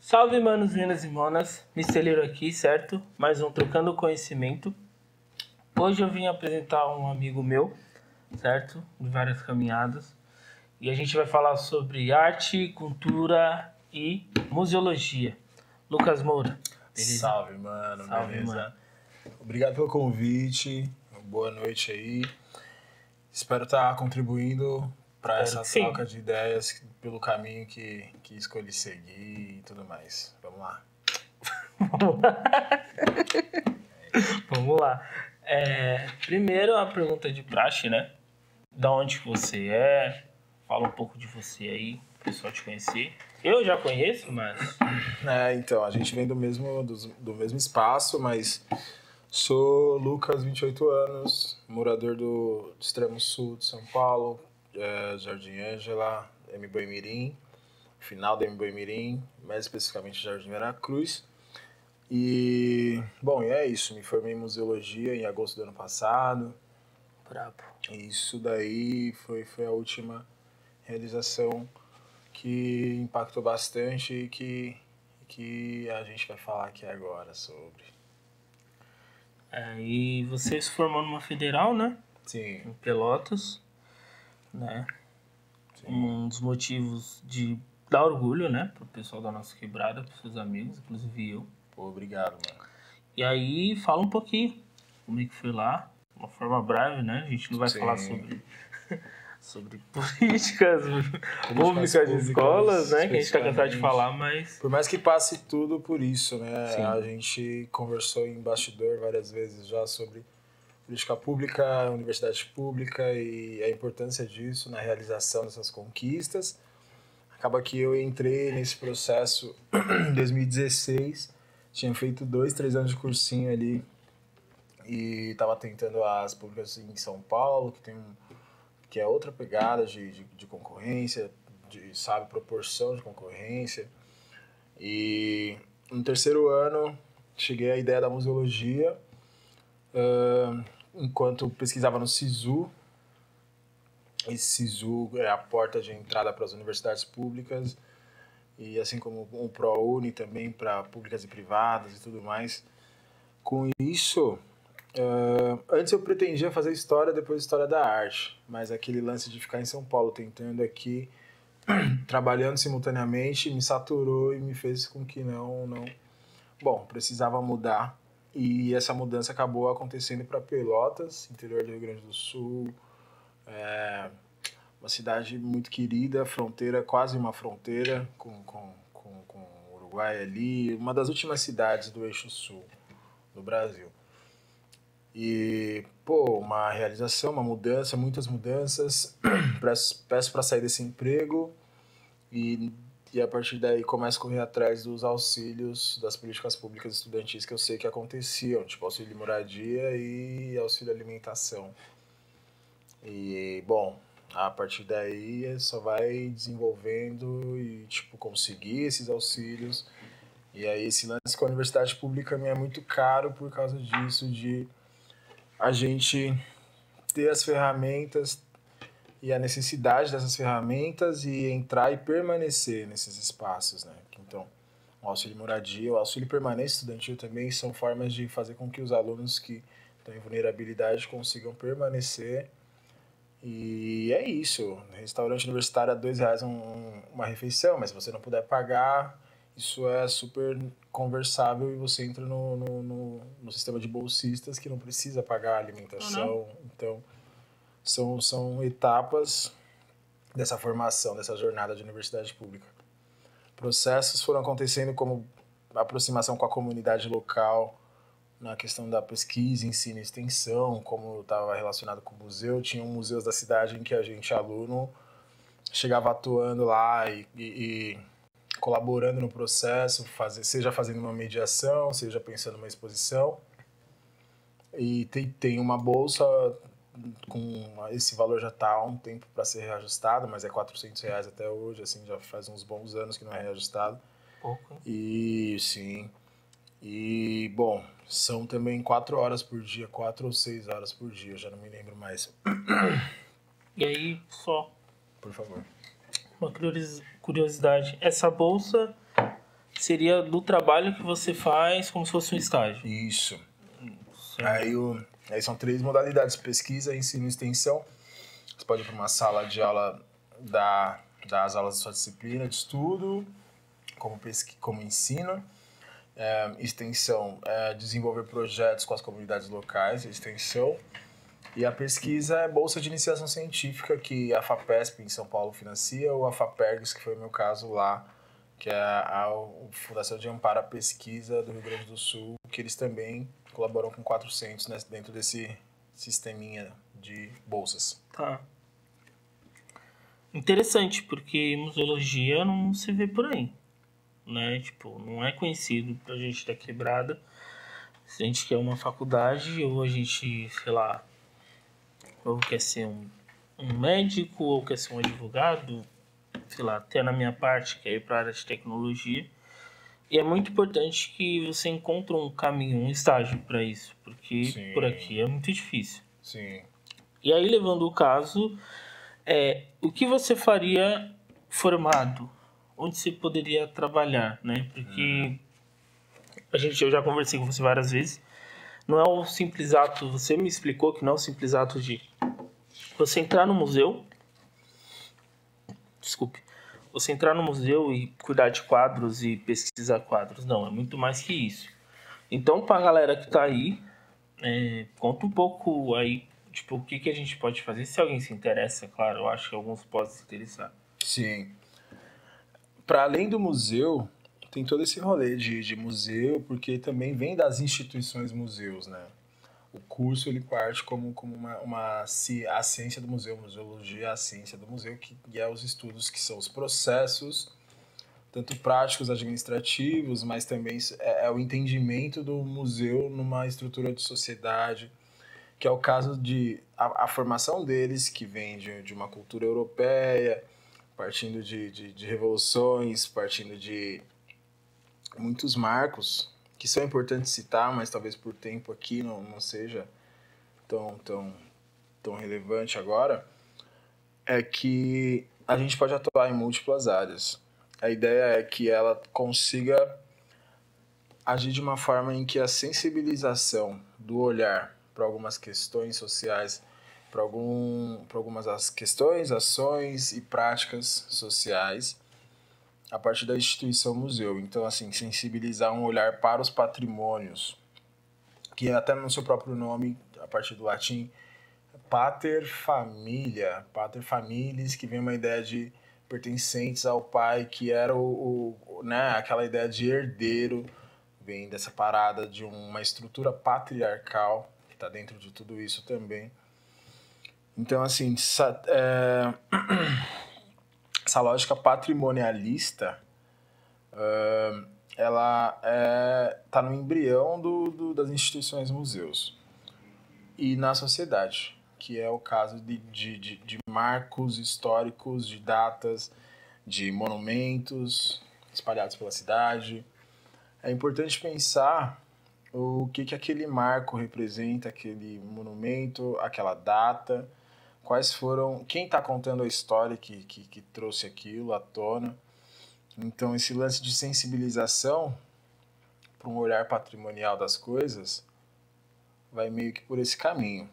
Salve, manos, minas e monas. Misteliro aqui, certo? Mais um Trocando Conhecimento. Hoje eu vim apresentar um amigo meu, certo? De várias caminhadas. E a gente vai falar sobre arte, cultura e museologia. Lucas Moura, beleza? Salve, mano. Salve, beleza? mano. Obrigado pelo convite. Boa noite aí. Espero estar contribuindo para essa troca de ideias pelo caminho que escolhi seguir e tudo mais. Vamos lá. Vamos lá. Primeiro a pergunta de praxe, né? Da onde você é? Fala um pouco de você aí, pro pessoal te conhecer. Eu já conheço, mas... Então, a gente vem do mesmo espaço, mas sou Lucas, 28 anos, morador do extremo sul de São Paulo, Jardim Ângela, Boimirim, final da Boimirim, mais especificamente Jardim Veracruz. E, bom, e é isso, me formei em museologia em agosto do ano passado. Brabo. E isso daí foi a última realização que impactou bastante e que a gente vai falar aqui agora sobre. E você se formou numa federal, né? Sim. Em Pelotas, né? Sim. Um dos motivos de dar orgulho, né? Pro pessoal da nossa quebrada, pros seus amigos, inclusive eu. Pô, obrigado, mano. E aí, fala um pouquinho como é que foi lá, de uma forma breve, né? A gente não vai Sim. falar sobre políticas públicas de escolas, né? Que a gente tá cansado de falar, mas... Por mais que passe tudo por isso, né? Sim. A gente conversou em bastidor várias vezes já sobre política pública, universidade pública e a importância disso na realização dessas conquistas. Acaba que eu entrei nesse processo em 2016, tinha feito 2-3 anos de cursinho ali e estava tentando as públicas em São Paulo, que é outra pegada de concorrência, sabe, proporção de concorrência. E no terceiro ano cheguei à ideia da museologia, enquanto pesquisava no SISU. Esse SISU é a porta de entrada para as universidades públicas, e assim como o ProUni também para públicas e privadas e tudo mais. Com isso, antes eu pretendia fazer história, depois história da arte, mas aquele lance de ficar em São Paulo tentando aqui, trabalhando simultaneamente, me saturou e me fez com que Bom, precisava mudar, e essa mudança acabou acontecendo para Pelotas, interior do Rio Grande do Sul, uma cidade muito querida, fronteira, quase uma fronteira com o Uruguai ali, uma das últimas cidades do eixo sul do Brasil. E, uma realização, uma mudança, muitas mudanças, peço para sair desse emprego e a partir daí começo a correr atrás dos auxílios das políticas públicas estudantis que eu sei que aconteciam, tipo auxílio de moradia e auxílio alimentação. E, bom, a partir daí só vai desenvolvendo e, conseguir esses auxílios. E aí esse lance com a universidade pública me é muito caro por causa disso, de a gente ter as ferramentas e a necessidade dessas ferramentas e entrar e permanecer nesses espaços, né? Então, o auxílio moradia, o auxílio permanência estudantil também são formas de fazer com que os alunos que estão em vulnerabilidade consigam permanecer. E é isso. Restaurante universitário a R$2 uma refeição, mas se você não puder pagar, isso é super conversável e você entra no sistema de bolsistas que não precisa pagar a alimentação. Então, são etapas dessa formação, dessa jornada de universidade pública. Processos foram acontecendo como aproximação com a comunidade local, na questão da pesquisa, ensino e extensão, como estava relacionado com o museu. Tinha museus da cidade em que a gente, aluno, chegava atuando lá e colaborando no processo, seja fazendo uma mediação, seja pensando numa exposição. E tem uma bolsa com esse valor já está há um tempo para ser reajustado, mas é R$400 até hoje, assim, já faz uns bons anos que não é reajustado. Pouco. E sim. E, bom, são também 4 horas por dia, 4 ou 6 horas por dia, eu já não me lembro mais. E aí, por favor. Uma curiosidade. Essa bolsa seria do trabalho que você faz como se fosse um estágio. Isso. Certo. Aí são 3 modalidades: pesquisa, ensino e extensão. Você pode ir para uma sala de aula, dar as aulas da sua disciplina de estudo, como ensino. Extensão, desenvolver projetos com as comunidades locais, extensão. E a pesquisa é bolsa de iniciação científica, que a FAPESP em São Paulo financia, ou a FAPERGS, que foi o meu caso lá, que é a Fundação de Amparo à Pesquisa do Rio Grande do Sul, que eles também colaboram com 400 dentro desse sisteminha de bolsas. Tá. Interessante, porque museologia não se vê por aí, né? Tipo, não é conhecido pra gente da quebrada. Se a gente quer uma faculdade, ou a gente, sei lá, ou quer ser um médico, ou quer ser um advogado, sei lá, até na minha parte, que é ir pra área de tecnologia. E é muito importante que você encontre um caminho, um estágio para isso, porque Sim. por aqui é muito difícil. Sim. E aí, levando o caso, o que você faria formado? Onde você poderia trabalhar, né? Porque eu já conversei com você várias vezes. Não é o simples ato, você me explicou que não é o simples ato de você entrar no museu. Desculpe. Você entrar no museu e cuidar de quadros e pesquisar quadros. Não, é muito mais que isso. Então, pra galera que tá aí, conta um pouco aí, tipo, o que a gente pode fazer. Se alguém se interessa, claro, eu acho que alguns podem se interessar. Sim. Para além do museu, tem todo esse rolê de museu, porque também vem das instituições museus, né? O curso ele parte como a ciência do museu, museologia, a ciência do museu, que é os estudos que são os processos, tanto práticos, administrativos, mas também é o entendimento do museu numa estrutura de sociedade, que é o caso de a formação deles, que vem de uma cultura europeia, partindo de revoluções, partindo de muitos marcos, que são importantes citar, mas talvez por tempo aqui não seja tão relevante agora, é que a gente pode atuar em múltiplas áreas. A ideia é que ela consiga agir de uma forma em que a sensibilização do olhar para algumas questões sociais, para algumas questões, ações e práticas sociais, a partir da instituição museu. Então, assim, sensibilizar um olhar para os patrimônios, que até no seu próprio nome, a partir do latim, pater familias, que vem uma ideia de pertencentes ao pai, que era né, aquela ideia de herdeiro, vem dessa parada de uma estrutura patriarcal, que está dentro de tudo isso também. Então, assim, essa lógica patrimonialista, ela está no embrião das instituições museus e na sociedade, que é o caso de marcos históricos, de datas, de monumentos espalhados pela cidade. É importante pensar o que aquele marco representa, aquele monumento, aquela data, quais foram, quem está contando a história que trouxe aquilo à tona. Então, esse lance de sensibilização para um olhar patrimonial das coisas vai meio que por esse caminho.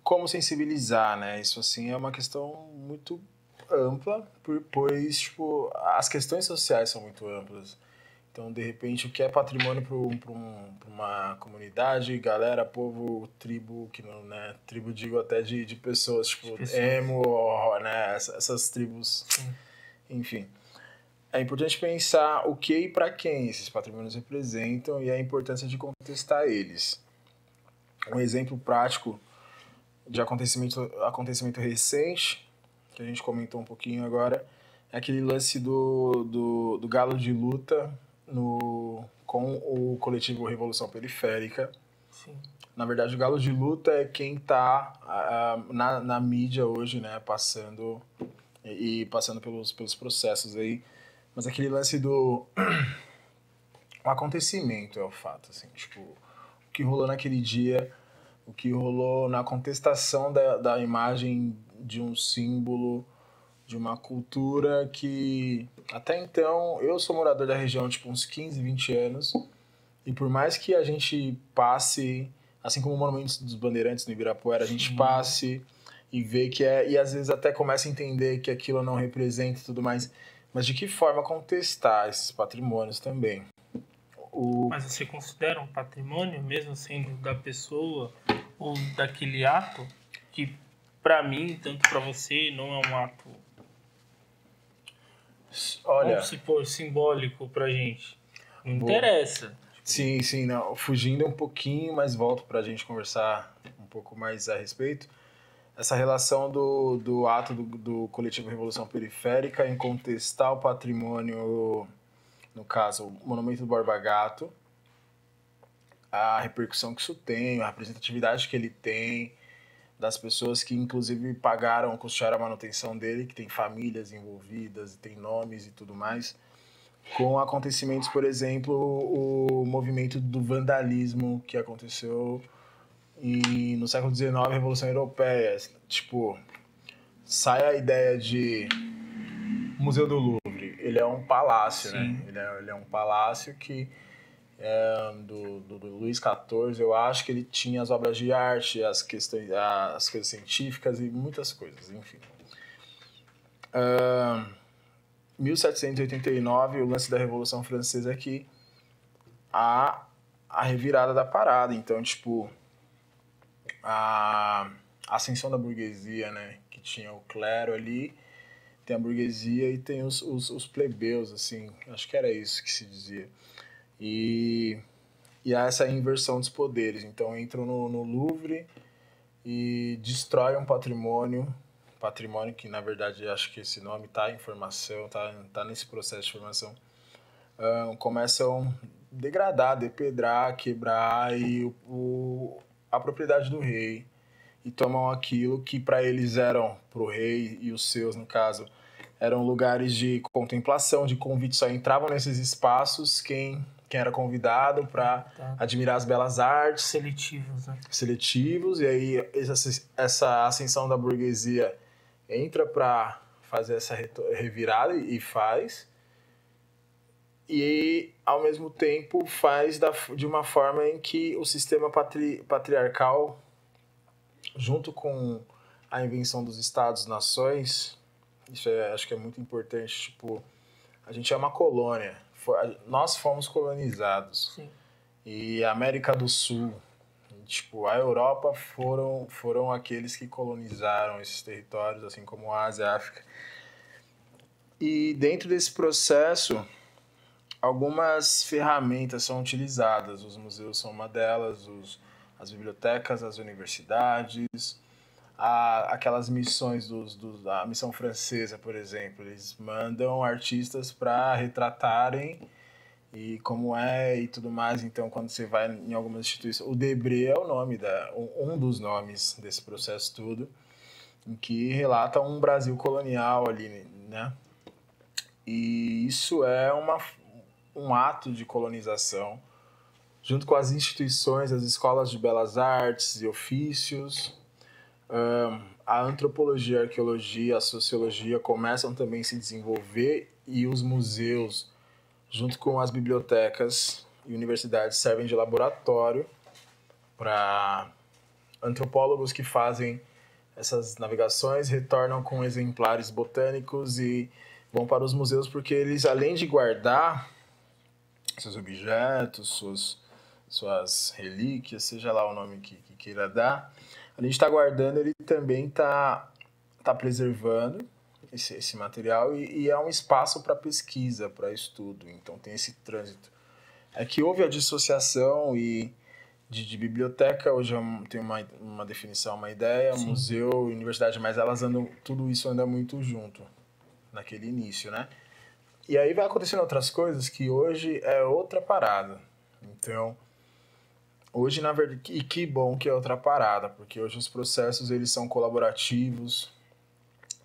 Como sensibilizar, né? Isso assim é uma questão muito ampla, pois tipo, as questões sociais são muito amplas. Então, de repente, o que é patrimônio para uma comunidade, galera, povo, tribo, que não, né? Tribo, digo até de pessoas, tipo, emo, né? Essas tribos. Sim. Enfim. É importante pensar o que e para quem esses patrimônios representam e a importância de contestar eles. Um exemplo prático de acontecimento recente, que a gente comentou um pouquinho agora, é aquele lance do galo de luta com o coletivo Revolução Periférica. Sim. Na verdade, o galo de luta é quem está na mídia hoje, né, passando pelos processos aí. Mas aquele lance do o acontecimento é o fato, assim, tipo, o que rolou naquele dia, o que rolou na contestação da imagem de um símbolo de uma cultura que, até então, eu sou morador da região, tipo, uns 15, 20 anos, e por mais que a gente passe, assim como o Monumento dos Bandeirantes no Ibirapuera, a gente passe e vê que e às vezes até começa a entender que aquilo não representa e tudo mais, mas de que forma contestar esses patrimônios também? Mas você considera um patrimônio, mesmo sendo da pessoa ou daquele ato, que para mim, tanto para você, não é um ato, olha, vamos supor, simbólico pra gente? Não interessa. Sim, não. Fugindo um pouquinho, mas volto para a gente conversar um pouco mais a respeito. Essa relação do ato do coletivo Revolução Periférica em contestar o patrimônio, no caso, o Monumento do Borba Gato, a repercussão que isso tem, a representatividade que ele tem, das pessoas que inclusive pagaram, custearam a manutenção dele, que tem famílias envolvidas, e tem nomes e tudo mais, com acontecimentos, por exemplo, o movimento do vandalismo que aconteceu no século XIX, a Revolução Europeia. Tipo, sai a ideia de Museu do Louvre. Ele é um palácio, né? Ele é um palácio que do Luís XIV, eu acho que ele tinha as obras de arte, as coisas científicas e muitas coisas, enfim. 1789, o lance da Revolução Francesa é que a revirada da parada. Então, tipo, a ascensão da burguesia, né? Que tinha o clero ali, tem a burguesia e tem os plebeus, assim. Acho que era isso que se dizia. E há essa inversão dos poderes. Então, entram no Louvre e destroem um patrimônio que, na verdade, acho que esse nome está em formação, tá nesse processo de formação. Começam a degradar, depedrar, quebrar a propriedade do rei e tomam aquilo que para eles eram, para o rei e os seus, no caso, eram lugares de contemplação, de convite, só entravam nesses espaços quem era convidado para admirar as belas artes. Seletivos, e aí essa ascensão da burguesia entra para fazer essa revirada e faz. E, ao mesmo tempo, faz de uma forma em que o sistema patriarcal, junto com a invenção dos Estados-nações, isso acho que é muito importante, tipo, a gente é uma colônia, nós fomos colonizados. Sim. E a América do Sul, tipo, a Europa foram aqueles que colonizaram esses territórios, assim como a Ásia e a África. E dentro desse processo, algumas ferramentas são utilizadas. Os museus são uma delas, as bibliotecas, as universidades, aquelas missões a missão francesa, por exemplo. Eles mandam artistas para retratarem e como é e tudo mais. Então, quando você vai em algumas instituições, o Debré é o nome um dos nomes desse processo todo, em que relata um Brasil colonial ali, né? E isso é um ato de colonização, junto com as instituições, as escolas de belas artes e ofícios. A antropologia, a arqueologia, a sociologia começam também a se desenvolver, e os museus, junto com as bibliotecas e universidades, servem de laboratório para antropólogos que fazem essas navegações, retornam com exemplares botânicos e vão para os museus, porque eles, além de guardar seus objetos, suas relíquias, seja lá o nome que queira dar, além de estar guardando, ele também está preservando esse material e é um espaço para pesquisa, para estudo. Então tem esse trânsito. É que houve a dissociação de biblioteca, hoje tem uma definição, uma ideia, Sim. Museu, universidade, mas tudo isso anda muito junto naquele início, né? E aí vai acontecendo outras coisas que hoje é outra parada. Então, hoje, na verdade, e que bom que é outra parada, porque hoje os processos eles são colaborativos.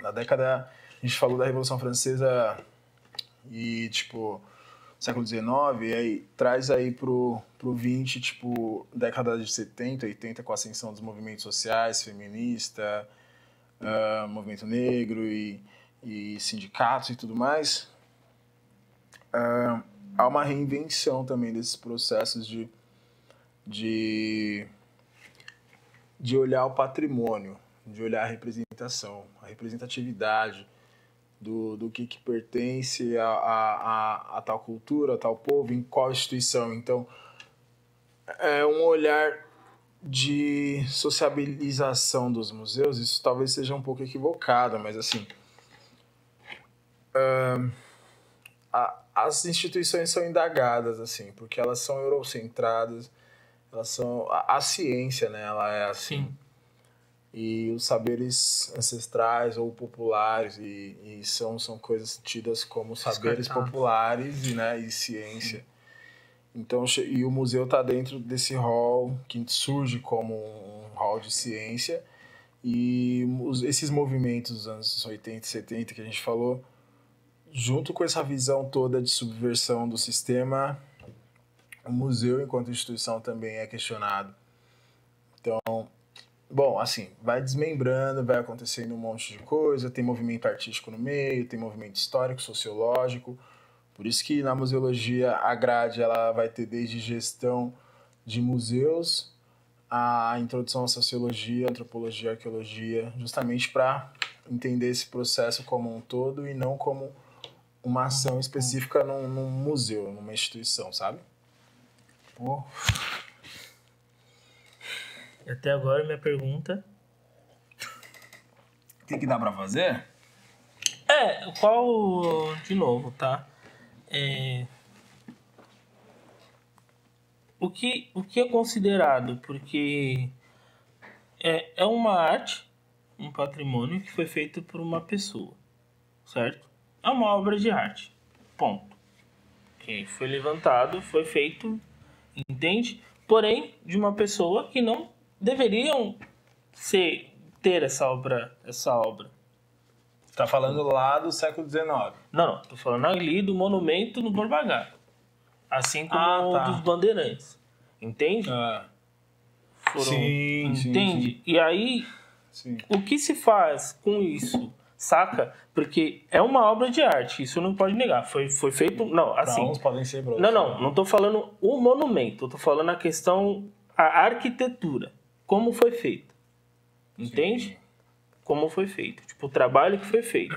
Na década, a gente falou da Revolução Francesa e, tipo, século XIX, e aí traz aí pro 20, tipo, década de 70, 80, com a ascensão dos movimentos sociais, feminista, movimento negro, e e sindicatos e tudo mais, há uma reinvenção também desses processos de olhar o patrimônio, de olhar a representação, a representatividade do que pertence a tal cultura, a tal povo, em qual instituição. Então, é um olhar de sociabilização dos museus. Isso talvez seja um pouco equivocado, mas assim, as instituições são indagadas, assim, porque elas são eurocentradas, elas são a ciência, né? Ela é assim. Sim. E os saberes ancestrais ou populares e são coisas tidas como saberes populares e ciência. Então, e o museu está dentro desse hall que surge como um hall de ciência, e esses movimentos dos anos 80 e 70 que a gente falou, junto com essa visão toda de subversão do sistema, o museu enquanto instituição também é questionado. Então, bom, assim, vai desmembrando, vai acontecendo um monte de coisa, tem movimento artístico no meio, tem movimento histórico, sociológico. Por isso que na museologia a grade ela vai ter desde gestão de museus a introdução à sociologia, antropologia, arqueologia, justamente para entender esse processo como um todo e não como uma ação específica num museu, numa instituição, sabe? Pô. E até agora minha pergunta... O que dá para fazer? De novo, tá? O que é considerado? Porque é uma arte, um patrimônio que foi feito por uma pessoa, certo? É uma obra de arte, ponto. Que foi levantado, foi feito, entende? Porém, de uma pessoa que não deveriam ter essa obra. Você tá falando lá do século XIX? Não, tô falando ali do monumento no Borba Gato. Assim como dos bandeirantes. Entende? Sim, entende? Sim. E aí, o que se faz com isso? Saca? Porque é uma obra de arte, isso não pode negar. Foi feito... Não, assim... Pra uns podem ser pra outros. Não tô falando o monumento. Eu tô falando a questão... A arquitetura. Como foi feito. Entende? Sim. Como foi feito. Tipo, o trabalho que foi feito.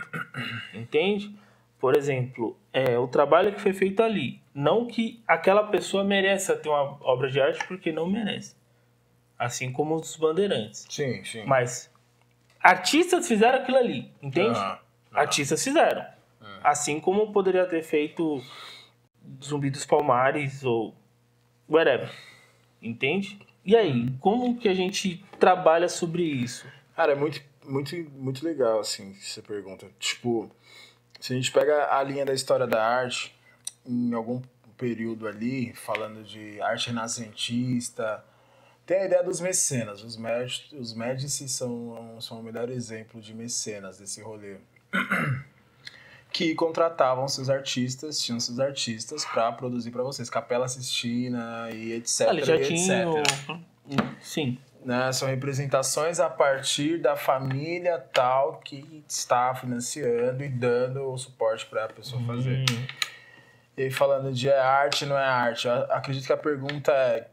Entende? Por exemplo, o trabalho que foi feito ali. Não que aquela pessoa mereça ter uma obra de arte, porque não merece. Assim como os bandeirantes. Sim. Mas artistas fizeram aquilo ali, entende? Artistas fizeram. Assim como poderia ter feito Zumbi dos Palmares ou whatever. Entende? E aí, como que a gente trabalha sobre isso? Cara, é muito legal, assim, que você pergunta. Tipo, se a gente pega a linha da história da arte, em algum período ali, falando de arte renascentista, tem a ideia dos mecenas. Os Médici são o melhor exemplo de mecenas desse rolê. Que contratavam seus artistas, tinham seus artistas para produzir para vocês. Capela Sistina e etc. Eles já tinham... Sim. Né? São representações a partir da família tal que está financiando e dando o suporte para a pessoa fazer. E aí, falando de arte, não é arte. Eu acredito que a pergunta é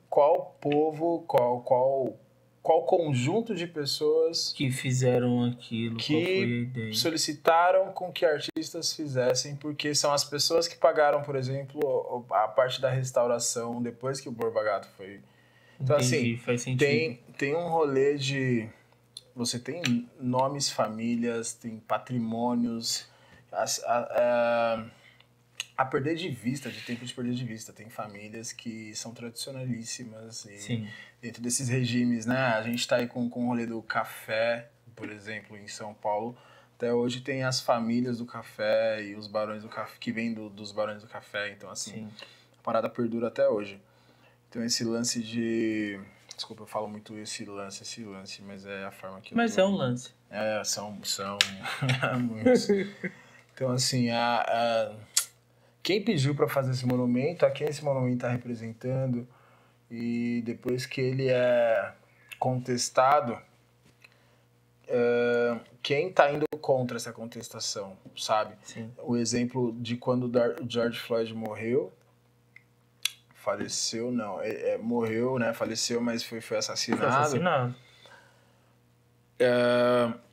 qual povo, qual conjunto de pessoas que fizeram aquilo, que qual foi a ideia? Solicitaram com que artistas fizessem, porque são as pessoas que pagaram, por exemplo, a parte da restauração depois que o Borba Gato foi... Então, Entendi, assim, faz sentido. Tem um rolê de... Você tem nomes, famílias, tem patrimônios, a perder de vista, de tempo de perder de vista. Tem famílias que são tradicionalíssimas e Sim. Dentro desses regimes, né? A gente tá aí com o rolê do café, por exemplo, em São Paulo. Até hoje tem as famílias do café e os barões do café, que vêm dos barões do café. Então, assim, Sim. a parada perdura até hoje. Então, esse lance de... Desculpa, eu falo muito esse lance, mas é a forma que Mas é um lance. São muitos. Então, assim, quem pediu para fazer esse monumento, a quem esse monumento está representando, e depois que ele é contestado, quem está indo contra essa contestação, sabe? Sim. O exemplo de quando o George Floyd morreu, faleceu, não, morreu, né? Faleceu, mas foi assassinado. Foi assassinado.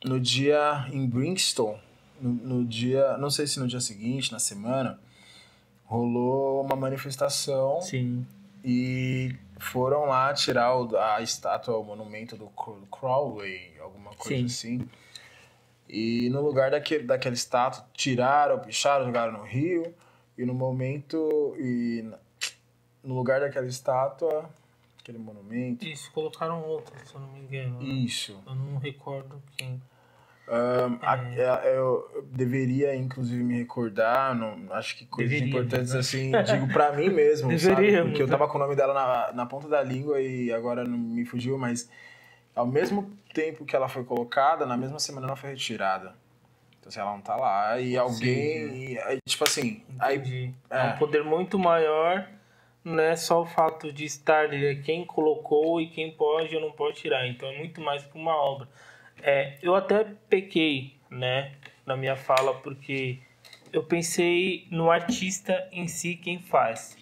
No dia em Brixton, no dia, não sei se no dia seguinte, na semana, rolou uma manifestação. Sim. E foram lá tirar a estátua, o monumento do Crowley, alguma coisa assim. E no lugar daquela estátua, tiraram, picharam, jogaram no rio. E no lugar daquela estátua, aquele monumento... Isso, colocaram outro, se eu não me engano. Isso. Né? Eu não recordo quem. Eu deveria, inclusive, me recordar, acho que coisas importantes, né? assim, digo pra mim mesmo, Deveríamos, sabe? Porque eu tava com o nome dela na ponta da língua e agora não me fugiu, mas ao mesmo tempo que ela foi colocada, na mesma semana ela foi retirada. Então, assim, ela não tá lá e alguém... Aí, tipo assim... Entendi. É um poder muito maior, não é só o fato de estar ali, é quem colocou e quem pode ou não pode tirar. Então, é muito mais que uma obra. Eu até pequei, né, na minha fala, porque eu pensei no artista em si, quem faz.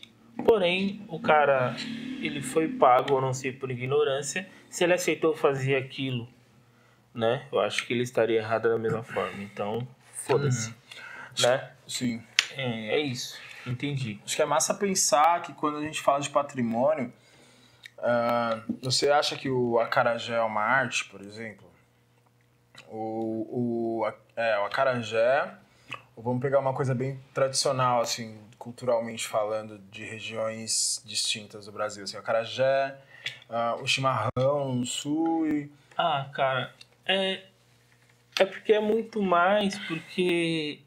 Porém, o cara, ele foi pago, eu não sei, por ignorância. Se ele aceitou fazer aquilo, né, eu acho que ele estaria errado da mesma forma. Então, foda-se, né? Sim. É isso, entendi. Acho que é massa pensar que quando a gente fala de patrimônio, você acha que o acarajé é uma arte, por exemplo? O acarajé, vamos pegar uma coisa bem tradicional, assim, culturalmente falando, de regiões distintas do Brasil. Assim, o acarajé, o chimarrão no sul e... Cara, é porque é muito mais, porque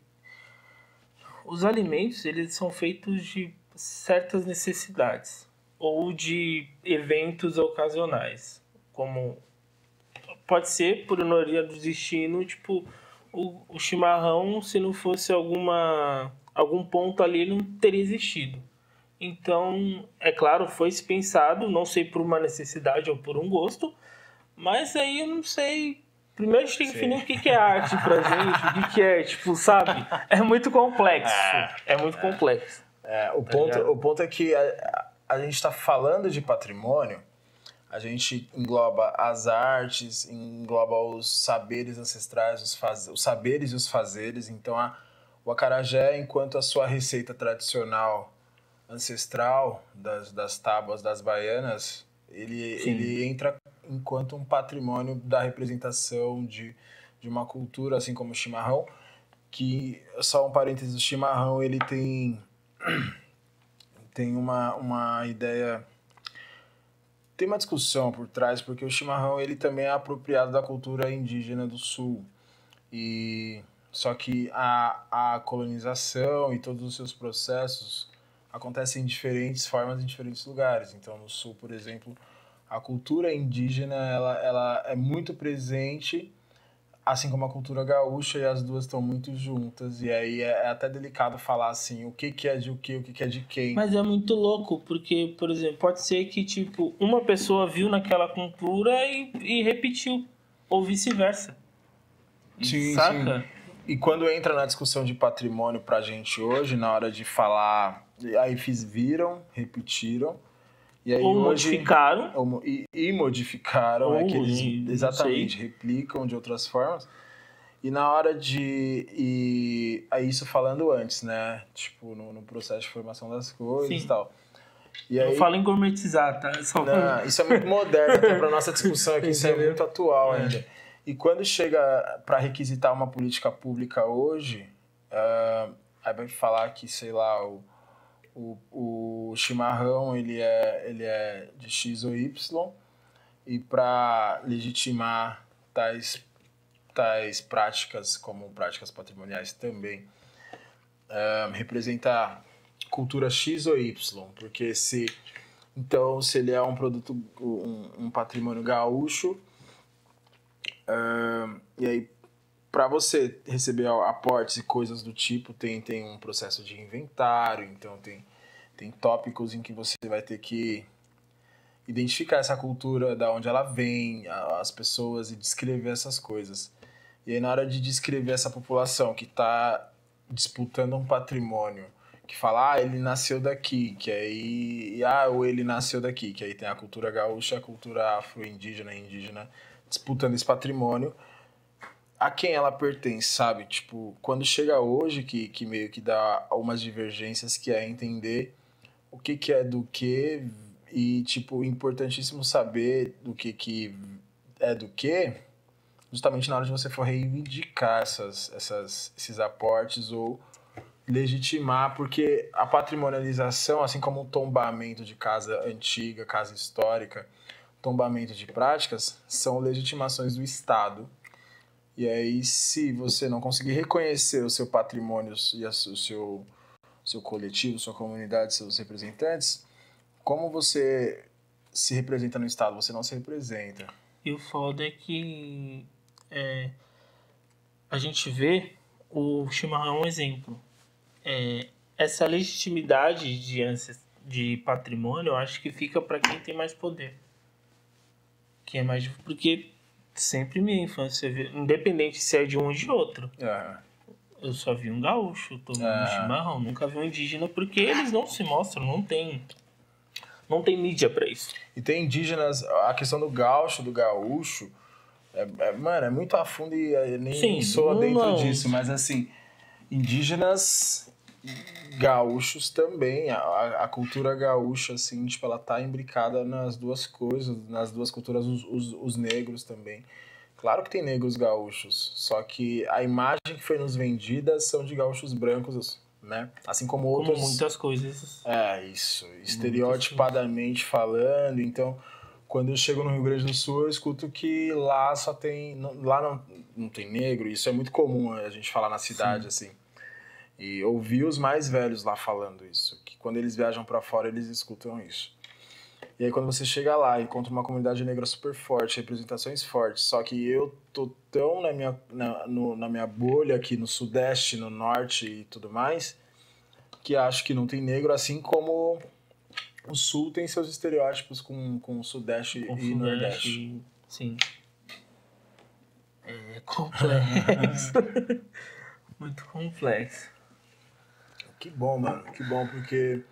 os alimentos, eles são feitos de certas necessidades ou de eventos ocasionais, como pode ser por ironia do destino, tipo o chimarrão, se não fosse algum ponto ali, ele não teria existido. Então, é claro, foi pensado, não sei por uma necessidade ou por um gosto, mas aí eu não sei. Primeiro a gente tem que definir o que é arte pra gente, o que é, tipo, sabe? É muito complexo. É muito complexo. O ponto é que a gente está falando de patrimônio, a gente engloba as artes, engloba os saberes ancestrais, os saberes e os fazeres. Então, o acarajé, enquanto a sua receita tradicional ancestral das tábuas das baianas, ele entra enquanto um patrimônio da representação de uma cultura, assim como o chimarrão, que, só um parênteses, o chimarrão ele tem uma ideia... Tem uma discussão por trás, porque o chimarrão ele também é apropriado da cultura indígena do sul. Só que a colonização e todos os seus processos acontecem em diferentes formas em diferentes lugares. Então, no sul, por exemplo, a cultura indígena ela é muito presente, assim como a cultura gaúcha, e as duas estão muito juntas. E aí é até delicado falar assim, o que é de o que é de quem. Mas é muito louco, porque, por exemplo, pode ser que tipo uma pessoa viu naquela cultura e repetiu, ou vice-versa. Sim, saca? Sim. E quando entra na discussão de patrimônio pra gente hoje, na hora de falar, aí viram, repetiram, e aí ou hoje, modificaram. E modificaram, ou, que eles exatamente replicam de outras formas. E na hora de... aí isso falando antes, né? Tipo, no processo de formação das coisas e tal. E aí, não falo em gourmetizar, tá? Não, isso é muito moderno até pra nossa discussão aqui, isso é muito atual ainda. E quando chega para requisitar uma política pública hoje, aí vai falar que, sei lá, o chimarrão ele é de X ou Y, e para legitimar tais práticas, como práticas patrimoniais também, representa cultura X ou Y, porque se ele é um produto, um patrimônio gaúcho, e aí para você receber aportes e coisas do tipo, tem um processo de inventário, então tem tópicos em que você vai ter que identificar essa cultura, da onde ela vem, as pessoas, e descrever essas coisas. E aí, na hora de descrever essa população que está disputando um patrimônio, que fala, ele nasceu daqui, que aí... ou ele nasceu daqui, que aí tem a cultura gaúcha, a cultura afro-indígena e indígena disputando esse patrimônio, a quem ela pertence, sabe? Tipo, quando chega hoje, que meio que dá algumas divergências, que é entender o que é do que, e, tipo, importantíssimo saber do que é do que, justamente na hora de você for reivindicar esses aportes ou legitimar, porque a patrimonialização, assim como o tombamento de casa antiga, casa histórica, tombamento de práticas, são legitimações do Estado. E aí, se você não conseguir reconhecer o seu patrimônio e o seu coletivo, sua comunidade, seus representantes, como você se representa no Estado? Você não se representa. E o foda é que a gente vê o chimarrão é um exemplo. Essa legitimidade de patrimônio, eu acho que fica para quem tem mais poder. Que é mais... Porque sempre minha infância, independente se é de um ou de outro, eu só vi um gaúcho tomando chimarrão. Nunca vi um indígena, porque eles não se mostram, não tem mídia pra isso. E tem indígenas, a questão do gaúcho, do gaúcho, mano, é muito a fundo e eu nem sou dentro disso, mas assim, indígenas gaúchos também, a cultura gaúcha, assim, tipo, ela tá imbricada nas duas coisas, nas duas culturas, os negros também. Claro que tem negros gaúchos, só que a imagem que foi nos vendida são de gaúchos brancos, né? Assim como outros... Como muitas coisas. Isso. Estereotipadamente falando. Então, quando eu chego no Rio Grande do Sul, eu escuto que lá só tem... Lá não tem negro. Isso é muito comum a gente falar na cidade, assim. E ouvir os mais velhos lá falando isso. Que quando eles viajam pra fora, eles escutam isso. E aí, quando você chega lá e encontra uma comunidade negra super forte, representações fortes, só que eu tô tão na minha bolha aqui no Sudeste, no Norte e tudo mais, que acho que não tem negro, assim como o Sul tem seus estereótipos com o Sudeste e Nordeste. Sim. É complexo. Muito complexo. Que bom, mano. Que bom, porque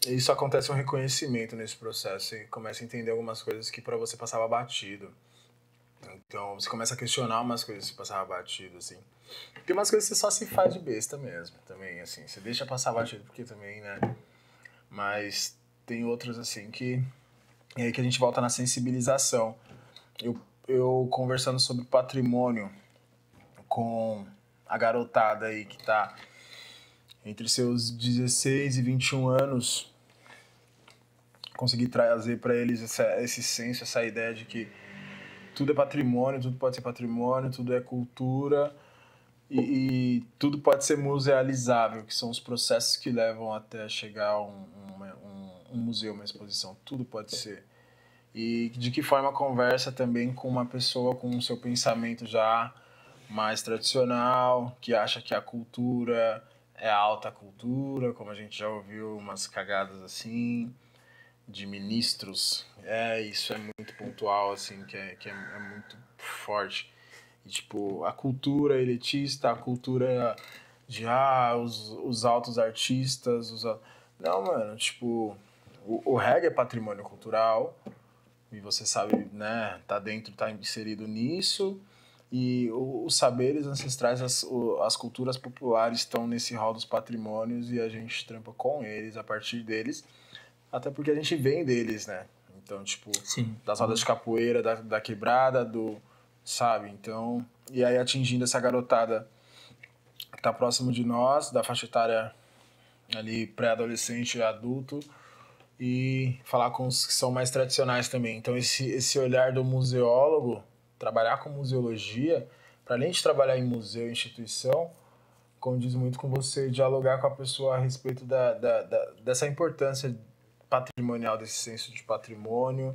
isso acontece um reconhecimento nesse processo. Você começa a entender algumas coisas que pra você passava batido. Então, você começa a questionar umas coisas que passava batido, assim. Tem umas coisas que você só se faz de besta mesmo, também, assim. Você deixa passar batido porque também, né? Mas tem outros, assim, que... E aí que a gente volta na sensibilização. Eu conversando sobre patrimônio com a garotada aí que tá entre seus 16 e 21 anos, consegui trazer para eles esse senso, essa ideia de que tudo é patrimônio, tudo pode ser patrimônio, tudo é cultura e tudo pode ser musealizável, que são os processos que levam até chegar a um museu, uma exposição. Tudo pode ser. E de que forma conversa também com uma pessoa com o seu pensamento já mais tradicional, que acha que a cultura é a alta cultura, como a gente já ouviu umas cagadas assim, de ministros. Isso é muito pontual, assim, que é muito forte. E, tipo, a cultura elitista, a cultura de, os altos artistas, Não, mano, tipo, o reggae é patrimônio cultural, e você sabe, né, tá dentro, tá inserido nisso, e os saberes ancestrais, as culturas populares estão nesse rol dos patrimônios e a gente trampa com eles, a partir deles, até porque a gente vem deles, né? Então, tipo, das rodas de capoeira, da quebrada, sabe? Então, e aí atingindo essa garotada que tá próximo de nós, da faixa etária ali pré-adolescente e adulto, e falar com os que são mais tradicionais também. Então, esse olhar do museólogo, trabalhar com museologia, para além de trabalhar em museu e instituição, condiz muito com você dialogar com a pessoa a respeito dessa importância patrimonial, desse senso de patrimônio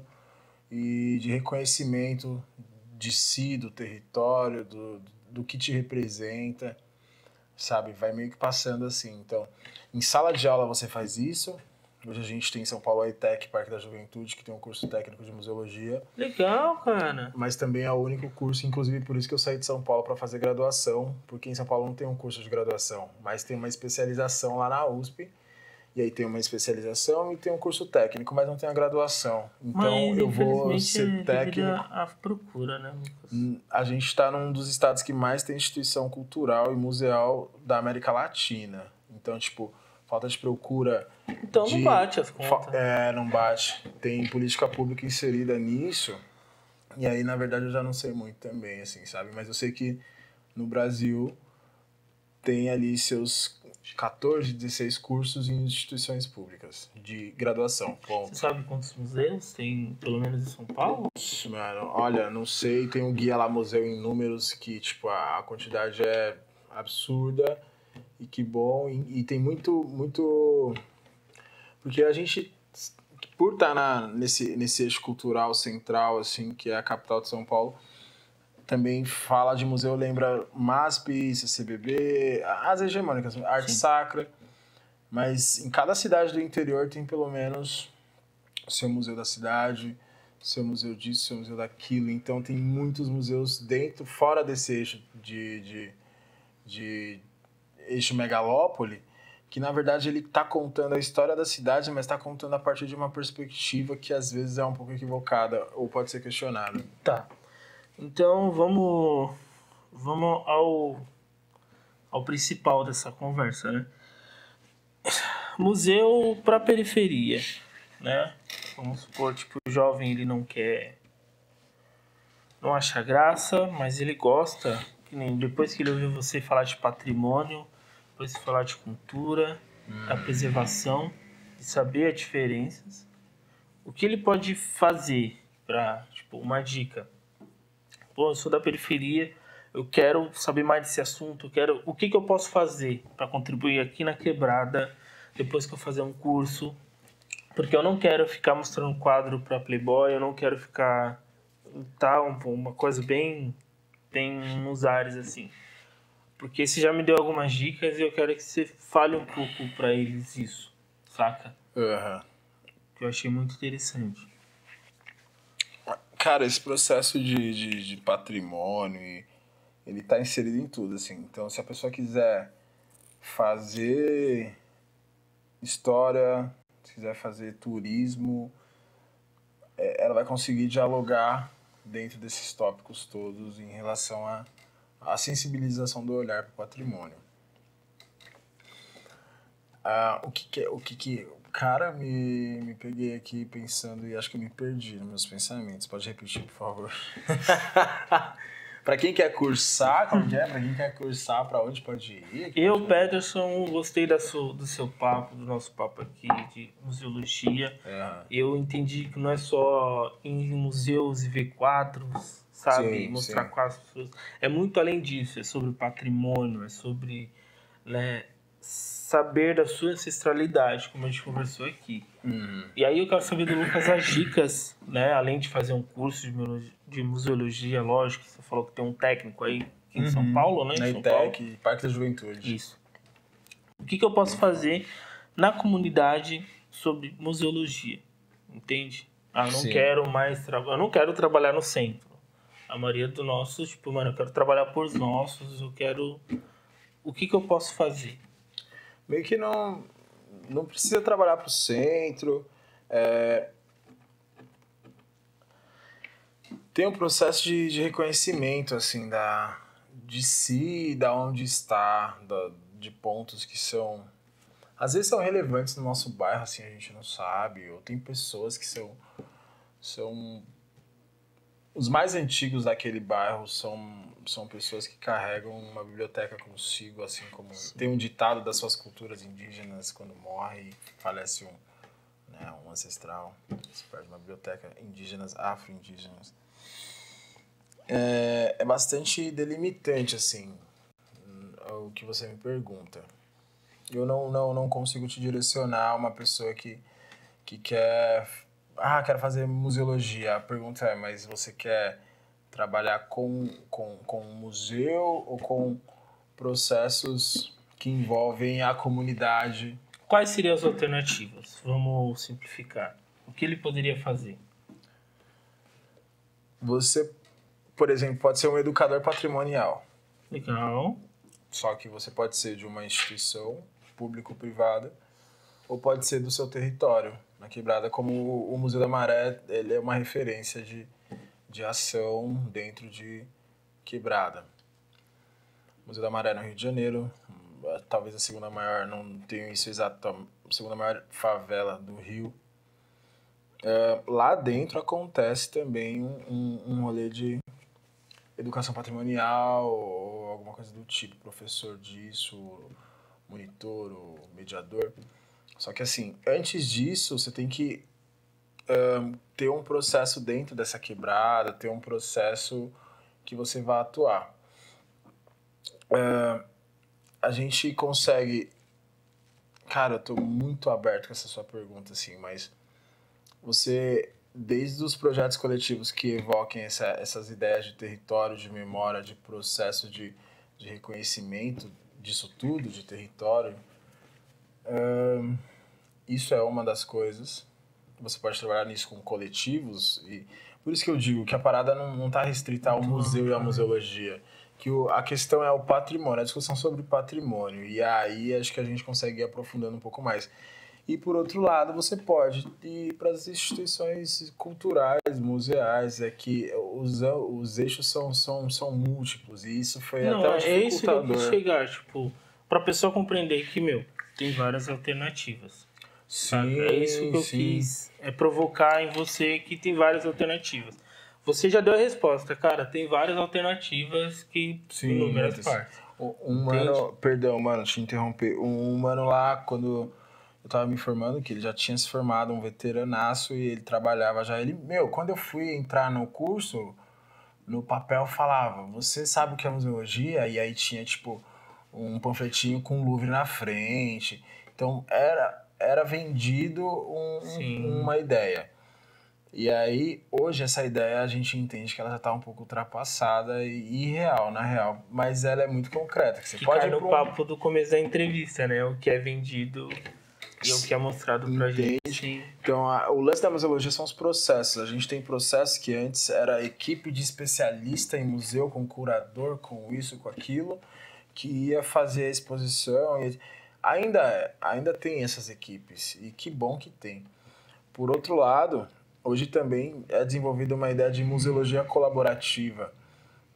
e de reconhecimento de si, do território, do que te representa, sabe? Vai meio que passando assim. Então, em sala de aula você faz isso, Hoje a gente tem em São Paulo a ETEC, Parque da Juventude, que tem um curso técnico de museologia. Legal, cara. Mas também é o único curso, inclusive por isso que eu saí de São Paulo para fazer graduação, porque em São Paulo não tem um curso de graduação, mas tem uma especialização lá na USP. E aí tem uma especialização e tem um curso técnico, mas não tem a graduação. Então Mas, eu vou infelizmente, ser devido técnico. à procura, né, Lucas? A gente está num dos estados que mais tem instituição cultural e museal da América Latina. Então, tipo, falta de procura. Então não bate as contas. Não bate. Tem política pública inserida nisso. E aí, na verdade, eu já não sei muito também, assim, sabe? Mas eu sei que no Brasil tem ali seus 14, 16 cursos em instituições públicas de graduação. Ponto. Você sabe quantos museus tem, pelo menos em São Paulo? Mano, olha, não sei, tem um guia lá, Museu em Números, que, tipo, a quantidade é absurda e que bom. E tem muito... Porque a gente, por estar nesse eixo cultural central, assim, que é a capital de São Paulo, também fala de museu, lembra MASP, CCBB, as hegemônicas, arte Sim. sacra, mas em cada cidade do interior tem pelo menos o seu museu da cidade, seu museu disso, seu museu daquilo, então tem muitos museus dentro, fora desse eixo de eixo megalópole, que na verdade ele está contando a história da cidade, mas está contando a partir de uma perspectiva que às vezes é um pouco equivocada ou pode ser questionada. Tá. Então vamos ao principal dessa conversa, né? Museu para periferia, né? Vamos supor, tipo, o jovem ele não acha graça, mas ele gosta, que nem depois que ele ouviu você falar de patrimônio, depois de falar de cultura, da preservação, de saber as diferenças, o que ele pode fazer para, tipo, uma dica. Pô, eu sou da periferia, eu quero saber mais desse assunto, o que eu posso fazer para contribuir aqui na quebrada depois que eu fazer um curso, porque eu não quero ficar mostrando quadro para Playboy, eu não quero ficar uma coisa bem nos ares assim. Porque você já me deu algumas dicas e eu quero que você fale um pouco para eles isso, saca? Uhum. Que eu achei muito interessante. Cara, esse processo de patrimônio, ele tá inserido em tudo, assim. Então, se a pessoa quiser fazer história, se quiser fazer turismo, ela vai conseguir dialogar dentro desses tópicos todos em relação à sensibilização do olhar para o patrimônio. Cara, me peguei aqui pensando e acho que eu me perdi nos meus pensamentos. Pode repetir, por favor? Pra quem quer cursar, como é? Pra quem quer cursar, pra onde pode ir? Eu, Peterson, gostei do seu papo, do nosso papo aqui de museologia. Eu entendi que não é só ir em museus e ver quadros, sabe? Mostrar quadros. É muito além disso, é sobre patrimônio, é sobre, né, saber da sua ancestralidade, como a gente conversou aqui. E aí eu quero saber do Lucas as dicas, né? Além de fazer um curso de museologia, lógico, você falou que tem um técnico aí aqui em São Paulo, né? Na ETEC, Parque da Juventude. Isso. O que eu posso fazer na comunidade sobre museologia? Entende? Eu não quero mais eu não quero trabalhar no centro. A maioria dos nossos, tipo, mano, eu quero trabalhar por nossos, eu quero... O que eu posso fazer? Meio que não precisa trabalhar pro centro. Tem um processo de reconhecimento, assim, de si, da onde está, de pontos que são... Às vezes são relevantes no nosso bairro, assim, a gente não sabe. Ou tem pessoas que são os mais antigos daquele bairro são pessoas que carregam uma biblioteca consigo, assim como tem um ditado das suas culturas indígenas, quando morre, falece um ancestral, se perde uma biblioteca, indígenas, afro-indígenas. É bastante delimitante, assim, o que você me pergunta. Eu não consigo te direcionar a uma pessoa que quer... quero fazer museologia. A pergunta é, mas você quer trabalhar com um museu ou com processos que envolvem a comunidade quais seriam as alternativas? Vamos simplificar. O que ele poderia fazer? Você, por exemplo, pode ser um educador patrimonial. Legal. Só que você pode ser de uma instituição público-privada ou pode ser do seu território. Na Quebrada, como o Museu da Maré, ele é uma referência de ação dentro de Quebrada. O Museu da Maré no Rio de Janeiro, talvez a segunda maior, não tenho isso exato, a segunda maior favela do Rio. Lá dentro acontece também um rolê de educação patrimonial ou alguma coisa do tipo, professor disso, monitor ou mediador. Só que assim, antes disso, você tem que ter um processo dentro dessa quebrada, ter um processo que você vai atuar. A gente consegue... Cara, eu tô muito aberto com essa sua pergunta, assim, mas você, desde os projetos coletivos que evoquem essas ideias de território, de memória, de processo de reconhecimento disso tudo, de território, isso é uma das coisas. Você pode trabalhar nisso com coletivos e por isso que eu digo que a parada não está restrita ao museu e à museologia, que a questão é o patrimônio, a discussão sobre patrimônio, e aí acho que a gente consegue ir aprofundando um pouco mais. E por outro lado, você pode ir para as instituições culturais, museais, é que os eixos são múltiplos, e isso foi Não, até um é isso que eu quis dificultador. chegar, tipo, pra pessoa compreender que, tem várias alternativas. Sabe? É isso que eu quis provocar em você, que tem várias alternativas. Você já deu a resposta, cara, tem várias alternativas que inúmeras partes. Perdão, mano, te interromper. Um mano lá, quando eu tava me informando, que ele já tinha se formado, um veteranaço, e ele trabalhava já. Quando eu fui entrar no curso, no papel falava, você sabe o que é museologia? E aí tinha, tipo, um panfletinho com o Louvre na frente. Então, era vendido uma ideia. E aí, hoje, essa ideia a gente entende que ela já está um pouco ultrapassada e irreal, na real. Mas ela é muito concreta. Que você que pode cai no papo do começo da entrevista, né? O que é vendido e o que é mostrado pra gente. Sim. Então, o lance da museologia são os processos. A gente tem processos que antes era equipe de especialista em museu, com curador, com isso, com aquilo, que ia fazer a exposição. Ainda tem essas equipes, e que bom que tem. Por outro lado, hoje também é desenvolvida uma ideia de museologia colaborativa,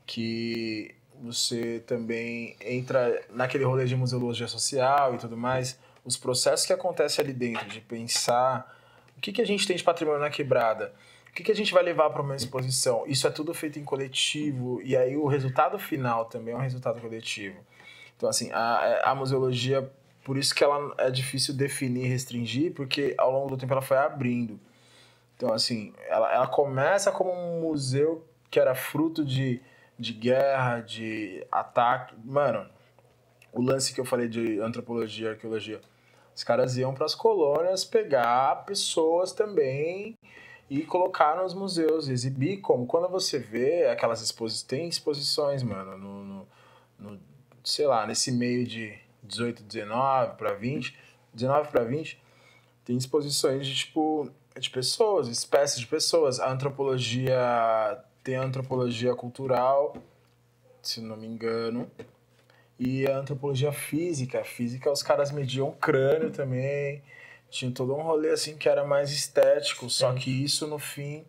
que você também entra naquele rolê de museologia social e tudo mais, os processos que acontecem ali dentro, de pensar o que a gente tem de patrimônio na quebrada, o que a gente vai levar para uma exposição. Isso é tudo feito em coletivo, e aí o resultado final também é um resultado coletivo. Então, assim, a museologia, por isso que ela é difícil definir e restringir, porque ao longo do tempo ela foi abrindo. Então, assim, ela começa como um museu que era fruto de guerra, de ataque. Mano, o lance que eu falei de antropologia e arqueologia, os caras iam para as colônias pegar pessoas também e colocar nos museus, exibir como. Quando você vê aquelas exposições, tem exposições, mano, sei lá, nesse meio de 18, 19 para 20, 19 para 20, tem exposições de, tipo, de pessoas, espécies de pessoas. A antropologia, tem a antropologia cultural, se não me engano, e a antropologia física. A física, os caras mediam crânio também, tinha todo um rolê assim que era mais estético, só que isso no fim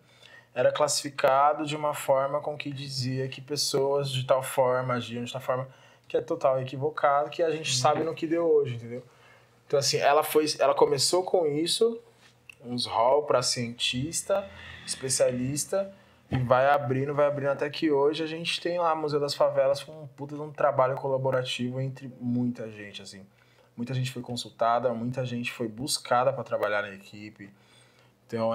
era classificado de uma forma com que dizia que pessoas de tal forma agiam de tal forma, que é total equivocado, que a gente sabe no que deu hoje, entendeu? Então assim, ela começou com isso, uns hall para cientista, especialista, e vai abrindo até que hoje a gente tem lá o Museu das Favelas com um puta de um trabalho colaborativo entre muita gente, assim. Muita gente foi consultada, muita gente foi buscada para trabalhar na equipe. Então,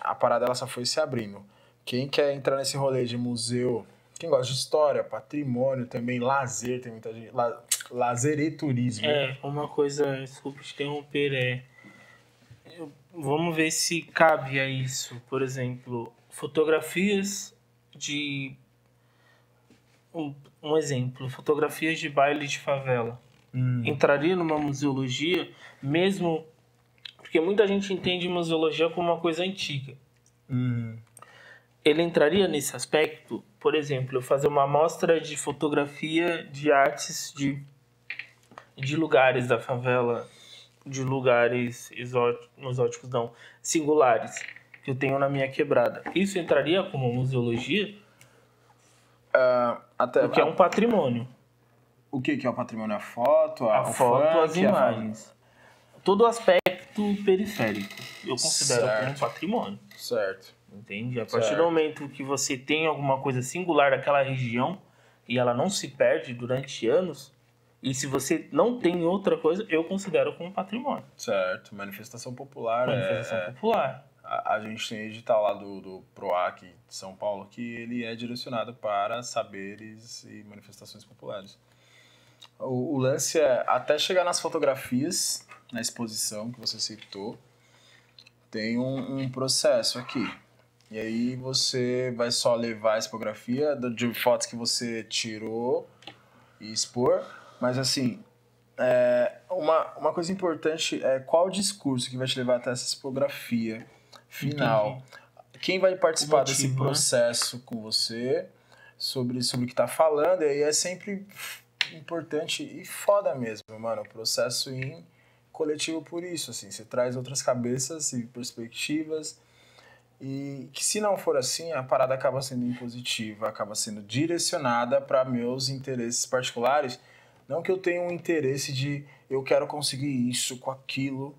a parada ela só foi se abrindo. Quem quer entrar nesse rolê de museu, quem gosta de história, patrimônio, também lazer, tem muita gente... Lazer e turismo. Uma coisa, desculpa te interromper, vamos ver se cabe a isso. Por exemplo, fotografias de... Um exemplo, fotografias de baile de favela. entraria numa museologia, mesmo porque muita gente entende museologia como uma coisa antiga. Ele entraria nesse aspecto, por exemplo, eu fazer uma amostra de fotografia de artes de lugares da favela, de lugares exóticos, não, singulares, que eu tenho na minha quebrada. Isso entraria como museologia? Porque é um patrimônio. O que é o patrimônio? A foto, a foto, as imagens. Todo o aspecto periférico eu considero como um patrimônio. Certo. Entende? A partir do momento que você tem alguma coisa singular daquela região e ela não se perde durante anos, e se você não tem outra coisa, eu considero como patrimônio. Certo. Manifestação popular. Manifestação popular. A gente tem edital lá do PROAC de São Paulo que ele é direcionado para saberes e manifestações populares. O lance é, até chegar nas fotografias, na exposição que você citou, tem um processo aqui. E aí você vai só levar a tipografia de fotos que você tirou e expor. Mas assim, uma coisa importante é qual o discurso que vai te levar até essa tipografia final. Entendi. Quem vai participar desse processo com você, sobre o que está falando, e aí é sempre importante e foda mesmo, mano, o processo em coletivo por isso, assim, você traz outras cabeças e perspectivas. E que se não for assim, a parada acaba sendo impositiva, acaba sendo direcionada para meus interesses particulares. Não que eu tenha um interesse de eu quero conseguir isso com aquilo.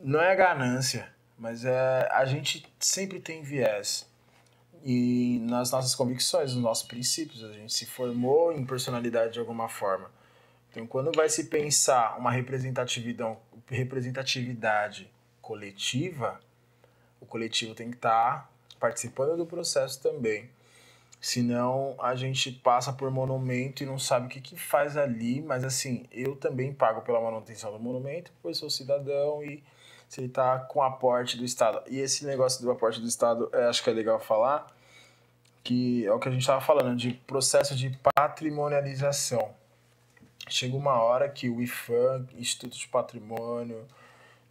Não é ganância, mas a gente sempre tem viés. E nas nossas convicções, nos nossos princípios, a gente se formou em personalidade de alguma forma. Então, quando vai se pensar uma representatividade coletiva, o coletivo tem que estar participando do processo também. Senão, a gente passa por monumento e não sabe o que faz ali. Mas, assim, eu também pago pela manutenção do monumento, pois sou cidadão e se ele está com aporte do Estado. E esse negócio do aporte do Estado, acho que é legal falar, que é o que a gente estava falando, de processo de patrimonialização. Chega uma hora que o IPHAN, Instituto de Patrimônio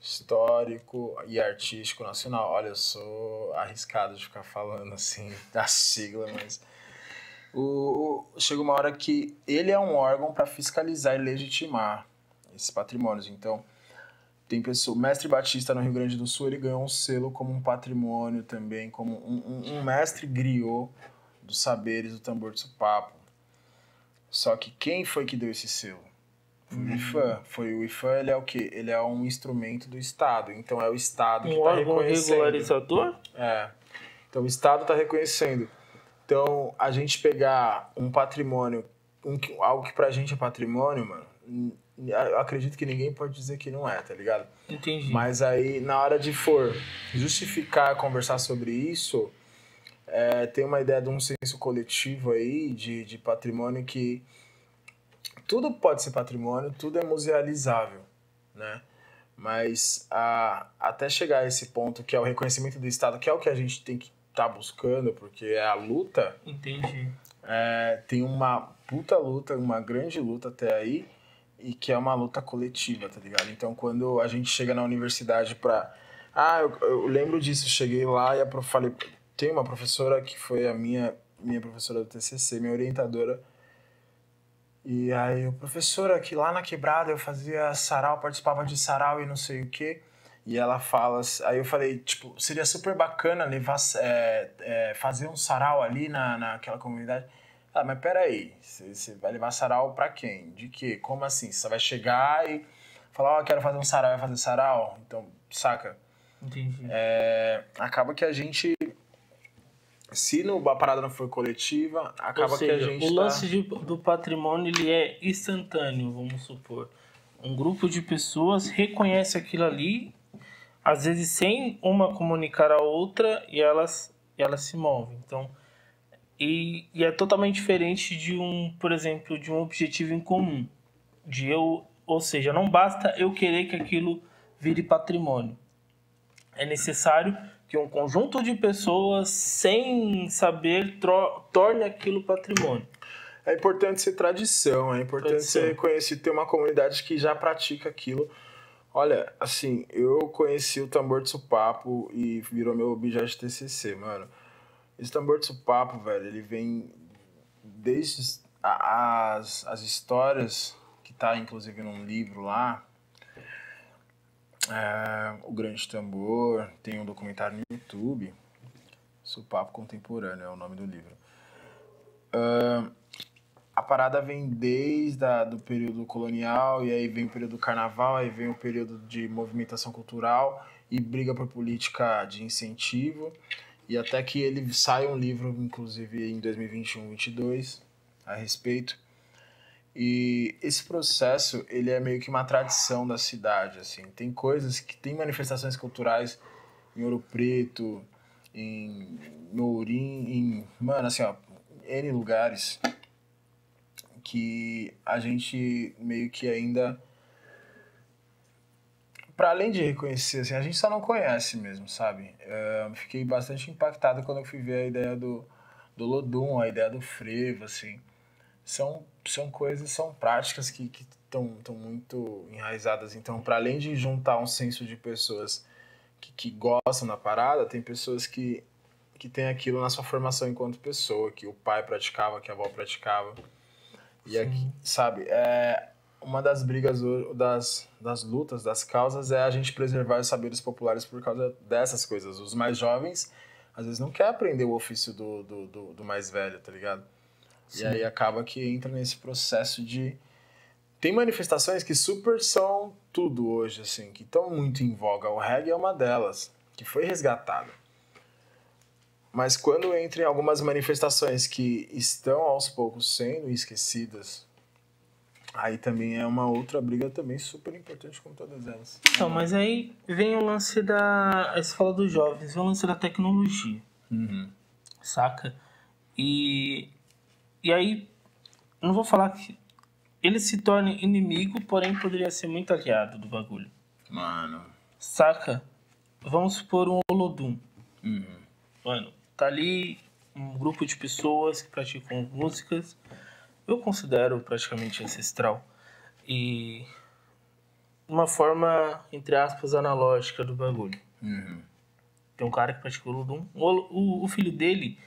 Histórico e Artístico Nacional, olha, eu sou arriscado de ficar falando assim da sigla, mas chega uma hora que ele é um órgão para fiscalizar e legitimar esses patrimônios. Então, tem pessoa, o Mestre Batista no Rio Grande do Sul, ele ganhou um selo como um patrimônio também, como um mestre griot dos saberes do tambor de sopapo. Só que quem foi que deu esse selo? Foi o IPHAN. Ele é o quê? Ele é um instrumento do Estado. Então é o Estado que está reconhecendo. Um regularizador? Então o Estado está reconhecendo. Então a gente pegar um patrimônio, algo que pra gente é patrimônio, mano, eu acredito que ninguém pode dizer que não é, tá ligado? Entendi. Mas aí, na hora de for justificar, conversar sobre isso, tem uma ideia de um senso coletivo aí, de patrimônio, que tudo pode ser patrimônio, tudo é musealizável, né? Mas até chegar a esse ponto, que é o reconhecimento do Estado, que é o que a gente tem que estar buscando, porque é a luta. Entendi. Tem uma puta luta, uma grande luta até aí, e que é uma luta coletiva, tá ligado? Então, quando a gente chega na universidade pra... eu lembro disso, cheguei lá e falei... Tem uma professora que foi a minha professora do TCC, minha orientadora. E aí, professora, que lá na quebrada eu fazia sarau, participava de sarau e não sei o quê. E ela fala... Aí eu falei, tipo, seria super bacana levar, fazer um sarau ali naquela comunidade. Mas peraí, você vai levar sarau pra quem? De quê? Como assim? Você vai chegar e falar, quero fazer um sarau, vai fazer sarau? Então, saca? Entendi. Acaba que a gente... Se a parada não for coletiva, acaba que a gente o lance do patrimônio, ele é instantâneo, vamos supor. Um grupo de pessoas reconhece aquilo ali, às vezes sem uma comunicar a outra, e elas se movem. Então, e é totalmente diferente de por exemplo, de um objetivo em comum. Ou seja, não basta eu querer que aquilo vire patrimônio. É necessário que um conjunto de pessoas, sem saber, torne aquilo patrimônio. É importante ser tradição, é importante ser conhecido, ter uma comunidade que já pratica aquilo. Olha, assim, eu conheci o tambor de supapo e virou meu objeto de TCC, mano. Esse tambor de supapo, velho, ele vem desde as histórias, que tá inclusive num livro lá, O Grande Tambor, tem um documentário no YouTube, Supapo Contemporâneo é o nome do livro. A parada vem desde do período colonial, e aí vem o período do carnaval, aí vem o período de movimentação cultural e briga por política de incentivo, e até que ele sai um livro, inclusive em 2021, 2022, a respeito. E esse processo, ele é meio que uma tradição da cidade, assim. Tem coisas que tem manifestações culturais em Ouro Preto, em Ourim, mano, assim, ó, N lugares que a gente meio que ainda, para além de reconhecer, assim, a gente só não conhece mesmo, sabe? Fiquei bastante impactado quando eu fui ver a ideia do Lodum, a ideia do frevo, assim. São coisas, são práticas que estão muito enraizadas. Então, para além de juntar um senso de pessoas que gostam da parada, tem pessoas que têm aquilo na sua formação enquanto pessoa, que o pai praticava, que a avó praticava. E aqui, sabe, uma das brigas, das lutas, das causas, é a gente preservar os saberes populares por causa dessas coisas. Os mais jovens, às vezes, não querem aprender o ofício do mais velho, tá ligado? Sim. E aí acaba que entra nesse processo de... Tem manifestações que super são tudo hoje, assim, que estão muito em voga. O reggae é uma delas, que foi resgatada. Mas quando entra em algumas manifestações que estão aos poucos sendo esquecidas, aí também é uma outra briga também super importante como todas elas. Então, mas aí vem o lance da... Aí você fala dos jovens, vem o lance da tecnologia. Saca? E aí, não vou falar que ele se torne inimigo, porém poderia ser muito aliado do bagulho. Mano. Saca? Vamos supor um Olodum. Mano, tá ali um grupo de pessoas que praticam músicas. Eu considero praticamente ancestral. E uma forma, entre aspas, analógica do bagulho. Tem um cara que pratica o Olodum. O filho dele...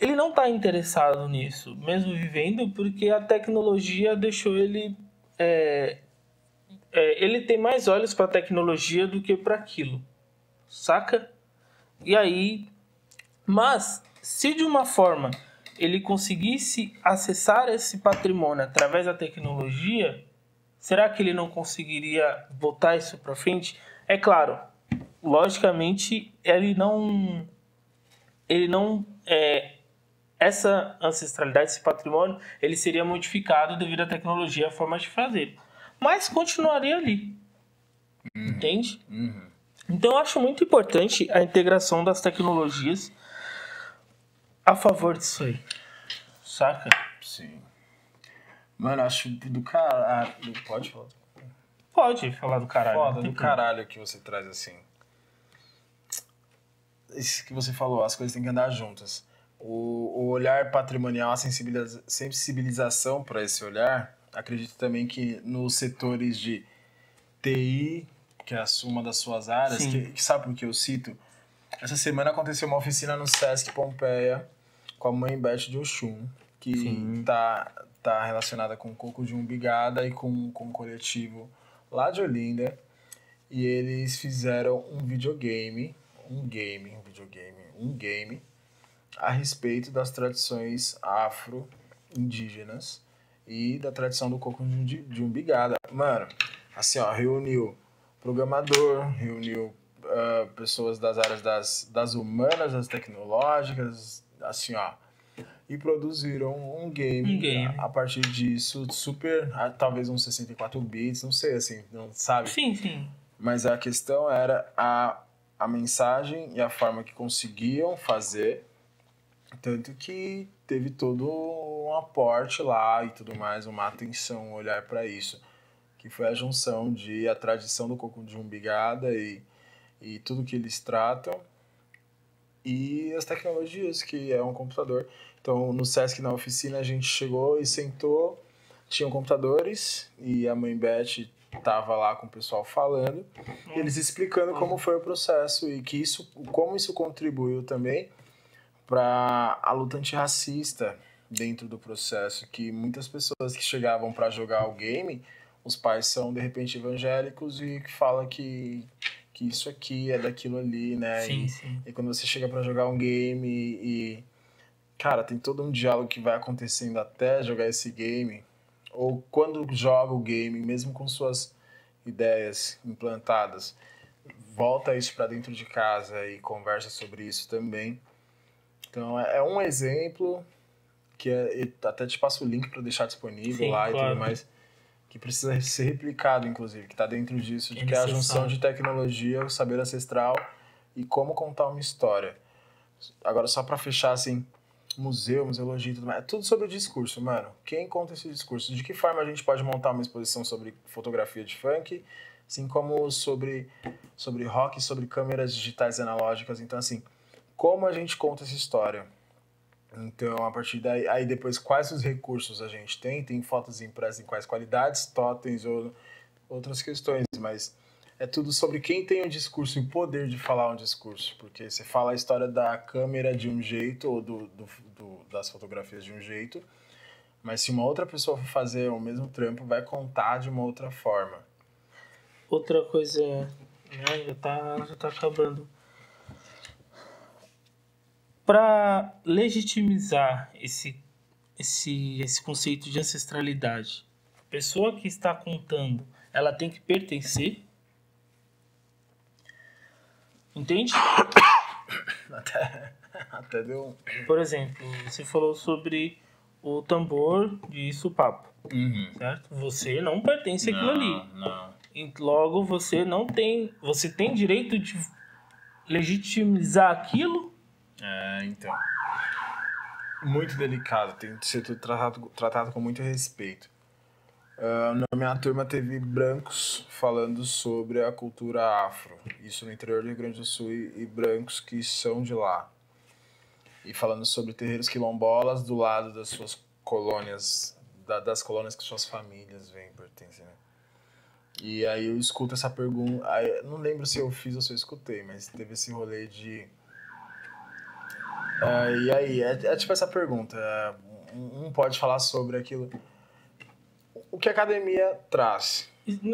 Ele não está interessado nisso, mesmo vivendo, porque a tecnologia deixou ele... ele tem mais olhos para a tecnologia do que para aquilo, saca? E aí... Mas, se de uma forma ele conseguisse acessar esse patrimônio através da tecnologia, será que ele não conseguiria botar isso para frente? É claro, logicamente, ele não essa ancestralidade, esse patrimônio, ele seria modificado devido à tecnologia, a forma de fazer. Mas continuaria ali. Entende? Então eu acho muito importante a integração das tecnologias a favor disso aí. Saca? Sim. Mano, acho do caralho... Pode falar? Pode falar do caralho. Foda do caralho que você traz assim. Isso que você falou, as coisas têm que andar juntas. O olhar patrimonial, a sensibilização para esse olhar, acredito também que nos setores de TI, que é uma das suas áreas, que sabe por que eu cito? Essa semana aconteceu uma oficina no Sesc Pompeia com a mãe Beth de Oxum, que tá relacionada com o Coco de Umbigada e com um coletivo lá de Olinda. E eles fizeram um videogame a respeito das tradições afro-indígenas e da tradição do coco de umbigada. Mano, assim, ó, reuniu programador, reuniu pessoas das áreas das humanas, das tecnológicas, assim, ó, e produziram um game. A partir disso, super, talvez uns 64 bits, não sei, assim, não sabe? Sim. Mas a questão era a mensagem e a forma que conseguiam fazer, tanto que teve todo um aporte lá e tudo mais, uma atenção, um olhar para isso, que foi a junção de a tradição do coco de umbigada e tudo que eles tratam e as tecnologias, que é um computador. Então, no Sesc, na oficina, a gente chegou e sentou, tinham computadores e a mãe Beth estava lá com o pessoal falando, eles explicando como foi o processo e que como isso contribuiu também para a luta antirracista dentro do processo, que muitas pessoas que chegavam para jogar o game, os pais são de repente evangélicos e que fala que isso aqui é daquilo ali, né? Sim, sim. E quando você chega para jogar um game e cara, tem todo um diálogo que vai acontecendo até jogar esse game, ou quando joga o game, mesmo com suas ideias implantadas, volta isso para dentro de casa e conversa sobre isso também. Então, é um exemplo que até te passo o link para deixar disponível. Sim, lá, claro. E tudo mais, que precisa ser replicado, inclusive, que está dentro disso, que é a junção de tecnologia, o saber ancestral e como contar uma história. Agora, só para fechar, assim, museologia e tudo mais, é tudo sobre o discurso, mano. Quem conta esse discurso? De que forma a gente pode montar uma exposição sobre fotografia de funk, assim como sobre rock, sobre câmeras digitais analógicas. Então, assim, como a gente conta essa história? Então, a partir daí, aí depois, quais os recursos a gente tem? Tem fotos impressas em quais qualidades, totens ou outras questões, mas é tudo sobre quem tem o discurso e o poder de falar um discurso, porque você fala a história da câmera de um jeito ou das fotografias de um jeito, mas se uma outra pessoa for fazer o mesmo trampo, vai contar de uma outra forma. Outra coisa, né, já tá acabando. Para legitimizar esse conceito de ancestralidade, a pessoa que está contando, ela tem que pertencer. Entende? Até deu. Por exemplo, você falou sobre o tambor de supapo, certo? Você não pertence àquilo ali. Não. E logo você não tem. Você tem direito de legitimizar aquilo? Então. Muito delicado, tem que ser tudo tratado com muito respeito. Na minha turma teve brancos falando sobre a cultura afro, isso no interior do Rio Grande do Sul, e brancos que são de lá. E falando sobre terreiros quilombolas do lado das suas colônias, das colônias que suas famílias pertencem, né? E aí eu escuto essa pergunta, não lembro se eu fiz ou se eu escutei, mas teve esse rolê de... e aí, é tipo essa pergunta, um pode falar sobre aquilo... O que a academia traz?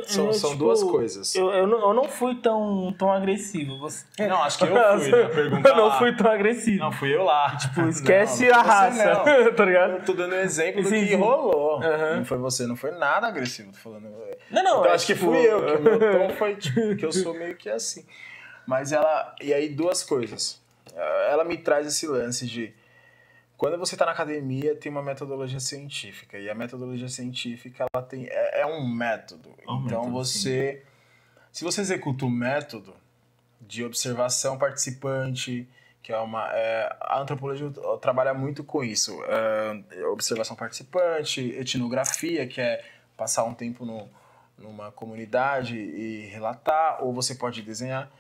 São duas coisas. Eu não fui tão agressivo. Você... Não, acho que eu fui na pergunta. Eu não fui tão agressivo. Não, fui eu lá. Tipo, esquece a raça. Tá ligado? Eu tô dando exemplo do que rolou. Não foi você, não foi nada agressivo. Tô falando. Não, então, acho que fui eu, que o meu tom foi tipo, que eu sou meio que assim. Mas ela. E aí, duas coisas. Ela me traz esse lance de. Quando você está na academia, tem uma metodologia científica. E a metodologia científica ela é um método. Então, você... Se você executa o método de observação participante, que a antropologia trabalha muito com isso. Observação participante, etnografia, que é passar um tempo numa comunidade e relatar, ou você pode desenhar.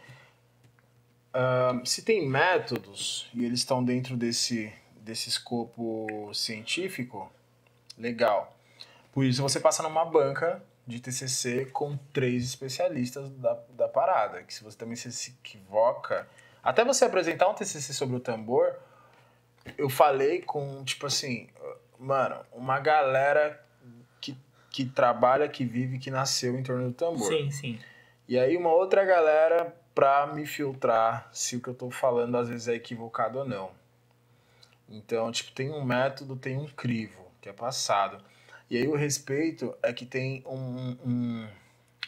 Se tem métodos, e eles estão dentro desse escopo científico, legal. Por isso você passa numa banca de TCC com 3 especialistas da parada, que se você também se equivoca, até você apresentar um TCC sobre o tambor, eu falei com, tipo assim, mano, uma galera que trabalha, que vive, que nasceu em torno do tambor. Sim, sim. E aí uma outra galera pra me filtrar se o que eu tô falando às vezes é equivocado ou não. Então, tipo, tem um método, tem um crivo, que é passado. E aí o respeito é que tem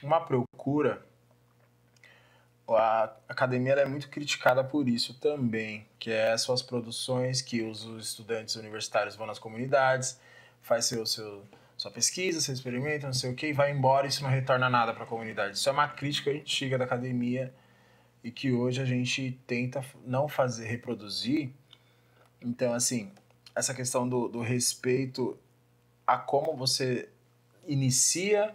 uma procura. A academia ela é muito criticada por isso também, que é as suas produções, que os estudantes universitários vão nas comunidades, faz sua pesquisa, seu experimento, não sei o que, e vai embora e isso não retorna nada para a comunidade. Isso é uma crítica antiga da academia e que hoje a gente tenta não reproduzir. Então, assim, essa questão do respeito a como você inicia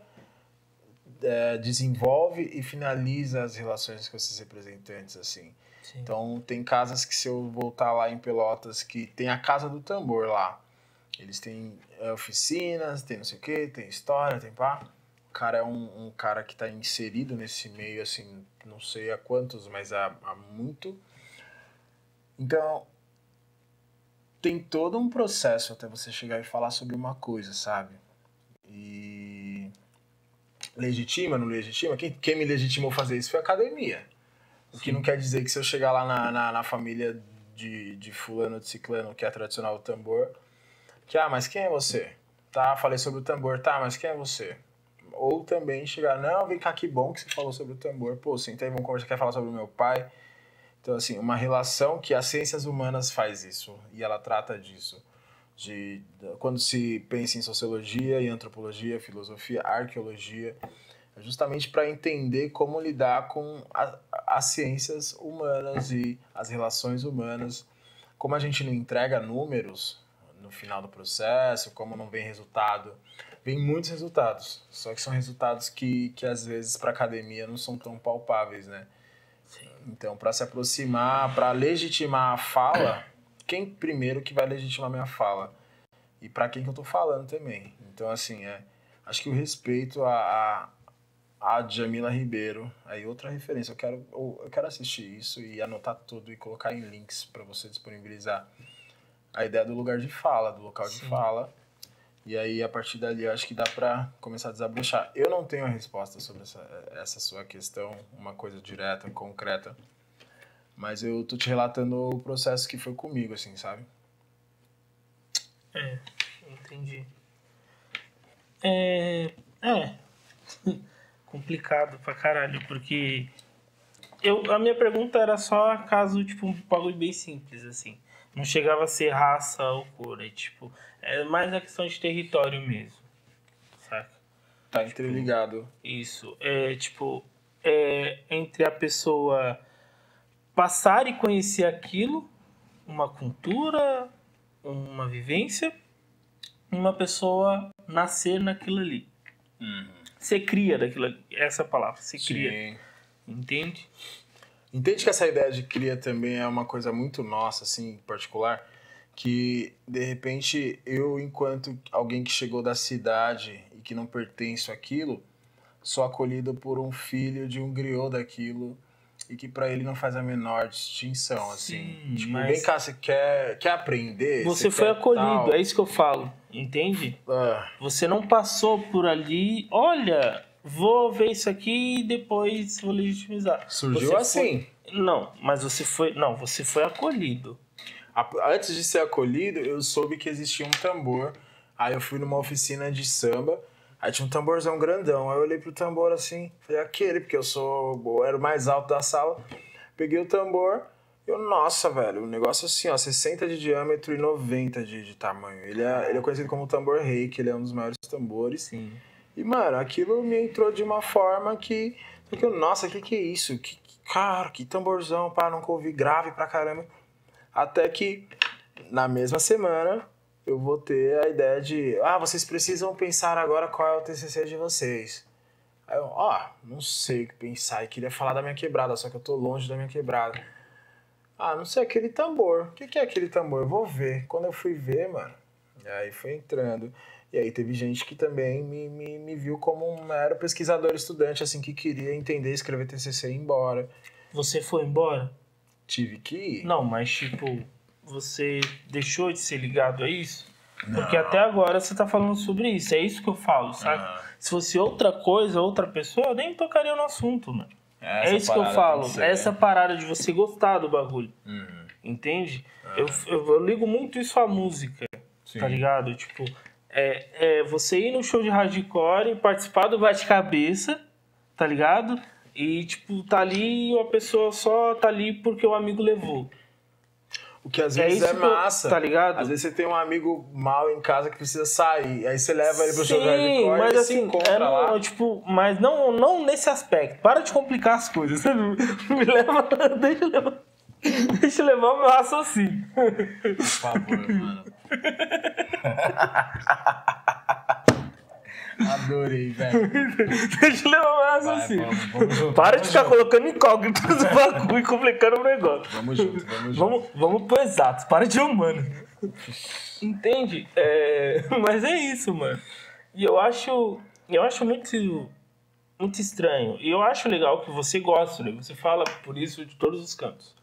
desenvolve e finaliza as relações com esses representantes, assim. Sim. Então, tem casas que, se eu voltar lá em Pelotas, que tem a Casa do Tambor lá. Eles têm oficinas, tem não sei o quê, tem história, tem pá. O cara é um cara que está inserido nesse meio, assim, não sei há quantos, mas há muito. Então, tem todo um processo até você chegar e falar sobre uma coisa, sabe? E legitima, não legitima? Quem me legitimou fazer isso foi a academia. O que não quer dizer que se eu chegar lá na família de fulano, de ciclano, que é tradicional do tambor, que, mas quem é você? Tá, falei sobre o tambor, tá, mas quem é você? Ou também chegar, não, vem cá, que bom que você falou sobre o tambor, pô, senta aí, vamos conversar, quer falar sobre o meu pai? Então, assim, uma relação que as ciências humanas faz isso, e ela trata disso. Quando se pensa em sociologia, em antropologia, filosofia, arqueologia, é justamente para entender como lidar com as ciências humanas e as relações humanas. Como a gente não entrega números no final do processo, como não vem resultado, vem muitos resultados, só que são resultados que às vezes para a academia não são tão palpáveis, né? Sim. Então, para se aproximar, para legitimar a fala, quem primeiro que vai legitimar minha fala? E para quem que eu tô falando também. Então, assim, acho que o respeito a Djamila Ribeiro, aí outra referência, eu quero assistir isso e anotar tudo e colocar em links para você disponibilizar a ideia do lugar de fala, do local de fala. E aí, a partir dali, eu acho que dá para começar a desabrochar. Eu não tenho a resposta sobre essa sua questão, uma coisa direta, concreta, mas eu tô te relatando o processo que foi comigo, assim, sabe? Entendi. Complicado pra caralho, porque a minha pergunta era só caso, tipo, um bagulho bem simples, assim. Não chegava a ser raça ou cor, tipo, é mais a questão de território mesmo, saca? Tá interligado. Isso, entre a pessoa passar e conhecer aquilo, uma cultura, uma vivência, uma pessoa nascer naquilo ali. Você cria daquilo ali. Essa palavra, você cria. Entende? Entende que essa ideia de cria também é uma coisa muito nossa, assim, particular, que, de repente, eu, enquanto alguém que chegou da cidade e que não pertence àquilo, sou acolhido por um filho de um griot daquilo e que pra ele não faz a menor distinção, assim. Sim, tipo, mas vem cá, você quer aprender? você foi acolhido, tal? é isso que eu falo, entende? Você não passou por ali, olha, vou ver isso aqui e depois vou legitimizar. Surgiu Você assim. Não, mas você foi acolhido. Antes de ser acolhido, eu soube que existia um tambor. Aí eu fui numa oficina de samba. Aí tinha um tamborzão grandão. Aí eu olhei pro tambor assim, falei, aquele, porque eu era o mais alto da sala. Peguei o tambor, nossa, velho, um negócio assim, ó, 60 de diâmetro e 90 de tamanho. Ele é conhecido como tambor rei, que ele é um dos maiores tambores. Sim. E, mano, aquilo me entrou de uma forma que nossa, que é isso? Cara, que tamborzão, pá, nunca ouvi, grave pra caramba. Até que, na mesma semana, eu vou ter a ideia de... vocês precisam pensar agora qual é o TCC de vocês. Aí eu, não sei o que pensar. E queria falar da minha quebrada, só que eu tô longe da minha quebrada. Não sei, aquele tambor. O que é aquele tambor? Eu vou ver. Quando eu fui ver, mano, e aí foi entrando. E aí teve gente que também me viu como um mero pesquisador estudante, assim, que queria entender, escrever TCC e ir embora. Você foi embora? Tive que ir. Não, mas tipo, você deixou de ser ligado a isso? Não. Porque até agora você tá falando sobre isso, é isso que eu falo, sabe? Se fosse outra coisa, outra pessoa, eu nem tocaria no assunto, mano. É isso que eu falo, essa parada de você gostar do bagulho, entende? Eu ligo muito isso à música, tá ligado? Tipo, você ir no show de hardcore, participar do Bate-Cabeça, tá ligado? E, tipo, tá ali e a pessoa só tá ali porque o amigo levou. O que às vezes é massa. Tá ligado? Às vezes você tem um amigo mal em casa que precisa sair. Aí você leva ele pro show de hardcore mas e assim, se encontra lá. Tipo, mas não nesse aspecto. Para de complicar as coisas. Me leva, deixa eu levar o meu raciocínio. Por favor, mano. Adorei, velho. Deixa eu levar mais assim. Vamos junto. Para de ficar colocando incógnitas no bagulho e complicando o negócio. Vamos junto. Vamos pro exato. Para de humano. Entende? Mas é isso, mano. E eu acho muito estranho. E eu acho legal que você gosta, né? Você fala por isso de todos os cantos.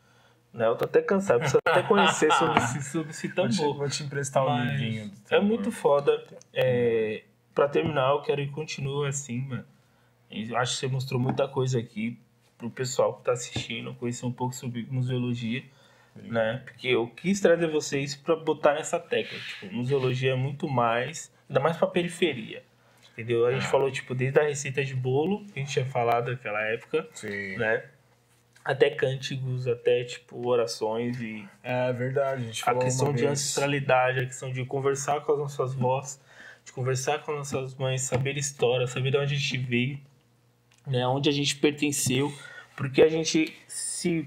Né? Eu tô até cansado, preciso até conhecer sobre esse tambor. Vou te emprestar um livrinho. É muito foda. Pra terminar, eu quero que continue assim, mano. Eu acho que você mostrou muita coisa aqui pro pessoal que tá assistindo, conhecer um pouco sobre museologia, né? Porque eu quis trazer vocês pra botar nessa tecla. Tipo, museologia é muito mais, ainda mais pra periferia. Entendeu? A gente falou, tipo, desde a receita de bolo, que a gente tinha falado naquela época, Sim. né? Até cânticos, até, tipo, orações e... É verdade, a gente falou a questão uma de vez. ancestralidade, a questão de conversar com as nossas vós, de conversar com as nossas mães, saber história, saber de onde a gente veio, né? Onde a gente pertenceu, porque a gente se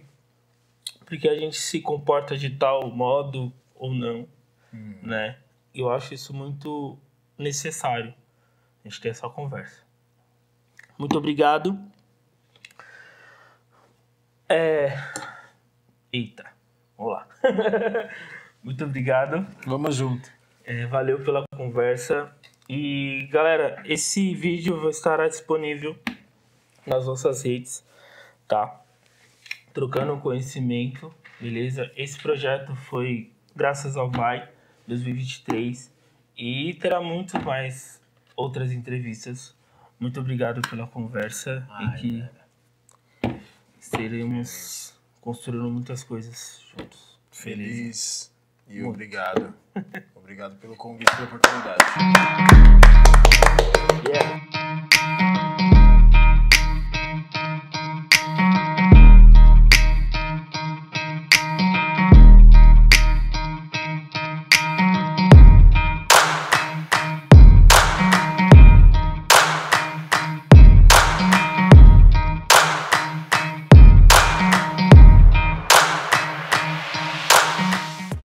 comporta de tal modo ou não, né? Eu acho isso muito necessário, a gente ter essa conversa. Muito obrigado. Eita, vamos lá. Muito obrigado. Vamos junto. Valeu pela conversa. E, galera, esse vídeo estará disponível nas nossas redes, tá? Trocando conhecimento, beleza? Esse projeto foi graças ao VAI 2023 e terá muito mais outras entrevistas. Muito obrigado pela conversa e que estaremos construindo muitas coisas juntos. Feliz e Muito. Obrigado. Obrigado pelo convite e pela oportunidade. Yeah.